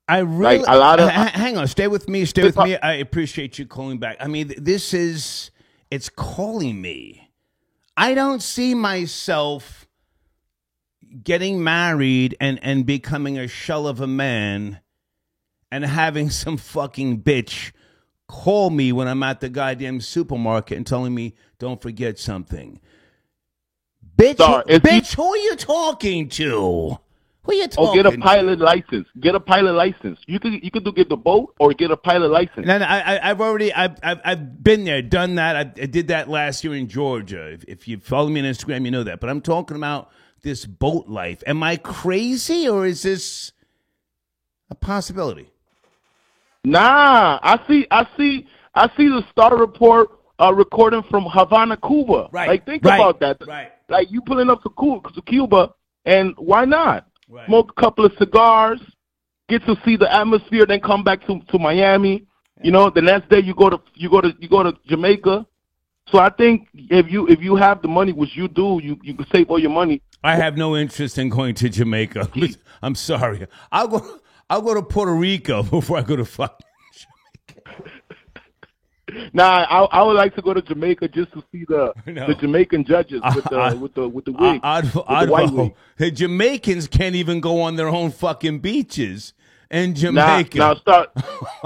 S1: I really
S5: like a lot of.
S1: Hang on, stay with me. I appreciate you calling back. I mean, it's calling me. I don't see myself getting married and becoming a shell of a man and having some fucking bitch call me when I'm at the goddamn supermarket and telling me, don't forget something. Bitch, who are you talking to? Who are you talking to?
S5: Get a pilot license. Get a pilot license. You could get the boat or get a pilot license.
S1: No, I've been there, done that. I did that last year in Georgia. If you follow me on Instagram, you know that. But I'm talking about this boat life. Am I crazy or is this a possibility?
S5: Nah, I see the Star Report recording from Havana, Cuba.
S1: Right.
S5: Like think about that.
S1: Right.
S5: Like you pulling up to Cuba, and why not?
S1: Right.
S5: Smoke a couple of cigars, get to see the atmosphere, then come back to Miami. Yeah. The next day you go to Jamaica. So I think if you have the money, which you do, you can save all your money.
S1: I have no interest in going to Jamaica. I'm sorry. I'll go to Puerto Rico before I go to fucking Jamaica.
S5: Nah, I would like to go to Jamaica just to see the Jamaican judges with the wig. The white wig.
S1: The Jamaicans can't even go on their own fucking beaches in Jamaica.
S5: Now start.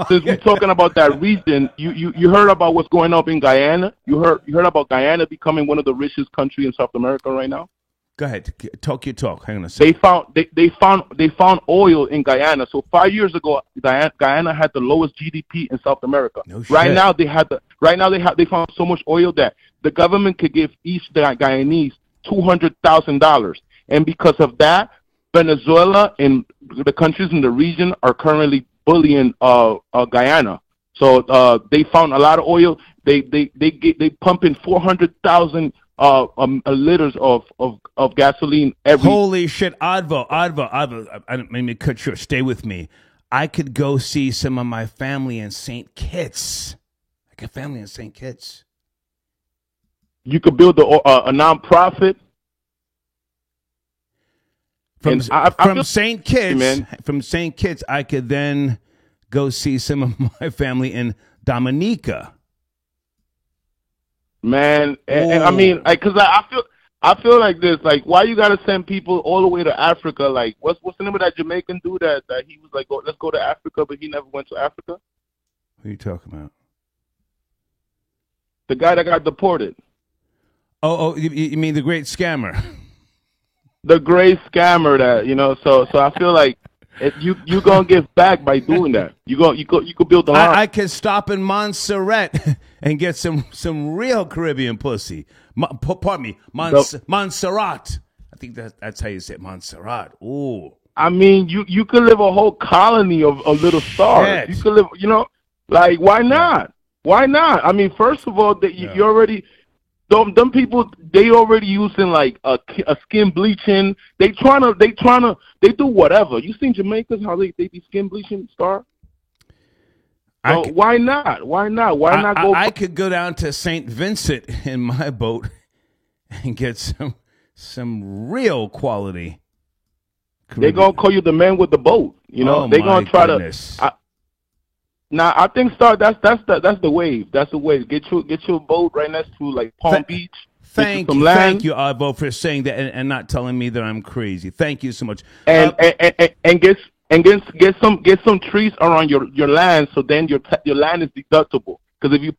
S5: Since we're talking about that region, you heard about what's going on in Guyana. You heard about Guyana becoming one of the richest countries in South America right now.
S1: Go ahead, talk your talk. Hang on a second.
S5: They found oil in Guyana. So 5 years ago, Guyana had the lowest GDP in South America.
S1: No shit.
S5: Right now they found so much oil that the government could give each Guyanese $200,000, and because of that, Venezuela and the countries in the region are currently bullying Guyana. So they found a lot of oil. They pump in 400,000 liters of gasoline every.
S1: Holy shit, Advo, I don't mean to cut short. Stay with me. I could go see some of my family in St. Kitts. I got family in St. Kitts.
S5: You could build a nonprofit.
S1: From St. Kitts, I could then go see some of my family in Dominica.
S5: Man, and I mean, because I feel like this. Like, why you gotta send people all the way to Africa? Like, what's the name of that Jamaican dude that he was like, let's go to Africa, but he never went to Africa?
S1: Who are you talking about?
S5: The guy that got deported.
S1: Oh, you mean the great scammer?
S5: The great scammer that So I feel like if you gonna give back by doing that. You could build a line.
S1: I can stop in Montserrat and get some real Caribbean pussy. Pardon me, Montserrat. I think that's how you say it, Montserrat. Ooh.
S5: I mean, you could live a whole colony of little stars.
S1: Shit.
S5: You could live, like, why not? Why not? I mean, first of all, you already, them people, they already using like a skin bleaching. They do whatever. You seen Jamaicans how they be skin bleaching, Star? So why not? Why not? Why not go?
S1: I could go down to St. Vincent in my boat and get some real quality.
S5: They're gonna call you the man with the boat. They're gonna try to. I think, Star, that's the wave. That's the wave. Get your boat right next to like Palm Beach.
S1: Thank you, Ivo, for saying that and not telling me that I'm crazy. Thank you so much.
S5: And get some trees around your land, so then your land is deductible. Because if you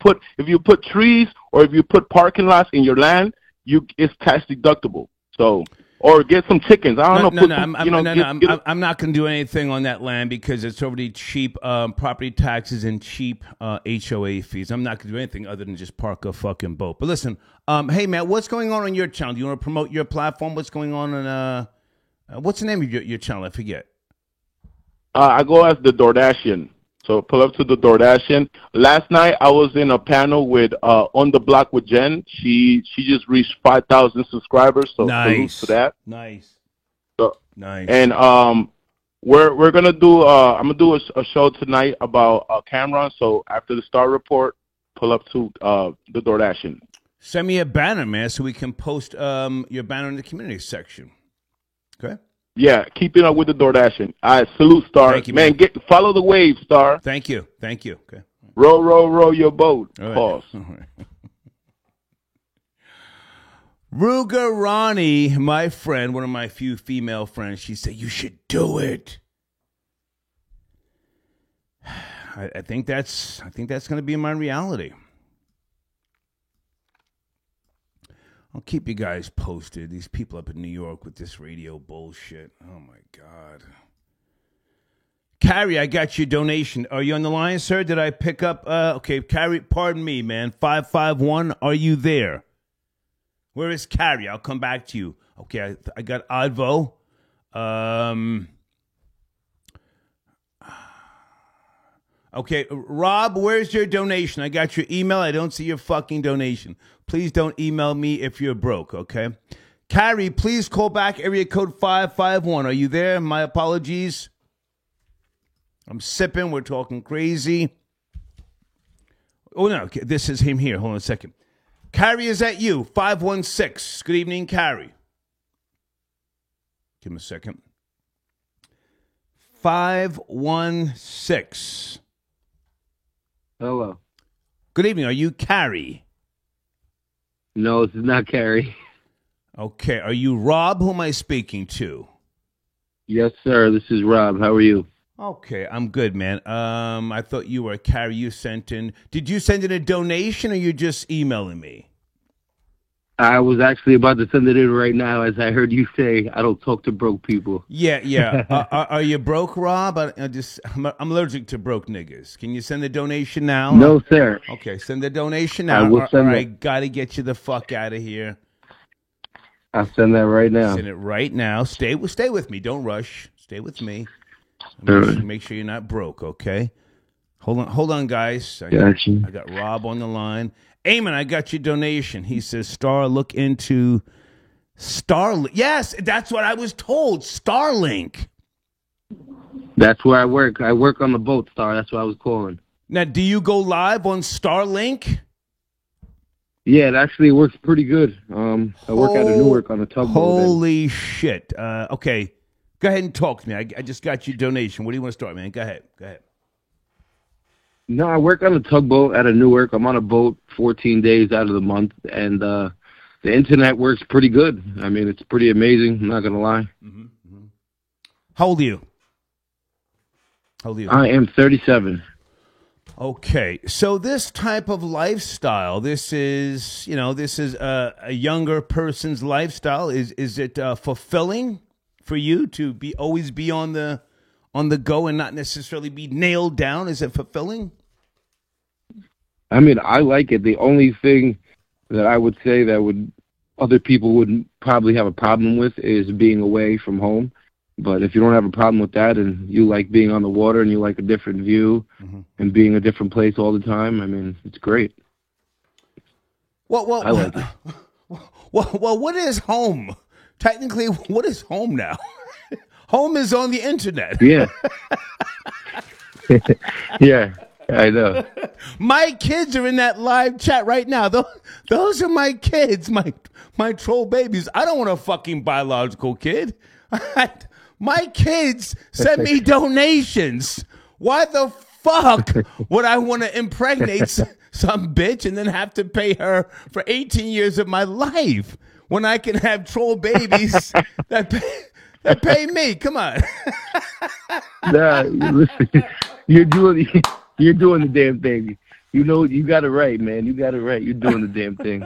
S5: put trees or if you put parking lots in your land, it's tax deductible. So. Or get some chickens. I don't know.
S1: I'm not going to do anything on that land because it's already cheap property taxes and cheap HOA fees. I'm not going to do anything other than just park a fucking boat. But listen, hey, man, what's going on your channel? Do you want to promote your platform? What's going on what's the name of your channel? I forget.
S5: I go as the Dordashian. So pull up to the Dordashian. Last night I was in a panel with On the Block with Jen. She just reached 5,000 subscribers. So salute to that.
S1: Nice.
S5: So,
S1: nice.
S5: And we're gonna do I'm gonna do a show tonight about Cameron. So after the Star Report, pull up to the Dordashian.
S1: Send me a banner, man, so we can post your banner in the community section. Okay.
S5: Yeah, keeping up with the Dordashian. I salute, Star.
S1: Thank you,
S5: man. Follow the wave, Star.
S1: Thank you. Okay.
S5: Row your boat.
S1: All right.
S5: Pause.
S1: All right. Ruga Ronnie, my friend, one of my few female friends, she said, you should do it. I think that's going to be my reality. I'll keep you guys posted. These people up in New York with this radio bullshit. Oh, my God. Carrie, I got your donation. Are you on the line, sir? Did I pick up? Okay, Carrie, pardon me, man. 551, are you there? Where is Carrie? I'll come back to you. Okay, I got Advo. Okay, Rob, where's your donation? I got your email. I don't see your fucking donation. Please don't email me if you're broke, okay? Carrie, please call back area code 551. Are you there? My apologies. I'm sipping. We're talking crazy. Oh, no. Okay, this is him here. Hold on a second. Carrie, is that you? 516. Good evening, Carrie. Give him a second. 516.
S9: Hello.
S1: Good evening. Are you Carrie?
S9: No, this is not Carrie.
S1: Okay. Are you Rob? Who am I speaking to?
S9: Yes, sir. This is Rob. How are you?
S1: Okay, I'm good, man. I thought you were Carrie. You sent in. Did you send in a donation, or you just emailing me?
S9: I was actually about to send it in right now, as I heard you say, I don't talk to broke people.
S1: Yeah. Are you broke, Rob? I'm allergic to broke niggas. Can you send the donation now?
S9: No, sir.
S1: Okay, send the donation now.
S9: I will send it.
S1: I gotta get you the fuck out of here.
S9: I'll send that right now.
S1: Send it right now. Stay with me. Don't rush. Stay with me. Make sure you're not broke, okay? Hold on, guys. I got Rob on the line. Eamon, I got your donation. He says, Star, look into Starlink. Yes, that's what I was told. Starlink.
S9: That's where I work. I work on the boat, Star. That's what I was calling.
S1: Now, do you go live on Starlink?
S9: Yeah, it actually works pretty good. I work out of Newark on a tugboat.
S1: Holy shit. Okay. Go ahead and talk to me. I just got your donation. Where do you want to start, man? Go ahead.
S9: No, I work on a tugboat out of Newark. I'm on a boat 14 days out of the month, and the internet works pretty good. I mean, it's pretty amazing. I'm not going to lie.
S1: Mm-hmm. How old are you?
S9: I am 37.
S1: Okay, so this type of lifestyle, this is a younger person's lifestyle. Is it fulfilling for you to always be on the go and not necessarily be nailed down? Is it fulfilling?
S9: I mean, I like it. The only thing that I would say that would other people would probably have a problem with is being away from home. But if you don't have a problem with that and you like being on the water and you like a different view and being in a different place all the time, I mean, it's great. I like it.
S1: Well, what is home? Technically, what is home now? Home is on the internet.
S9: Yeah. Yeah, I know.
S1: My kids are in that live chat right now. Those are my kids, my troll babies. I don't want a fucking biological kid. My kids send me donations. Why the fuck would I want to impregnate some bitch and then have to pay her for 18 years of my life when I can have troll babies that pay me? Come on.
S9: Nah, listen, you're doing the damn thing. You know, you got it right, man. You got it right. You're doing the damn thing.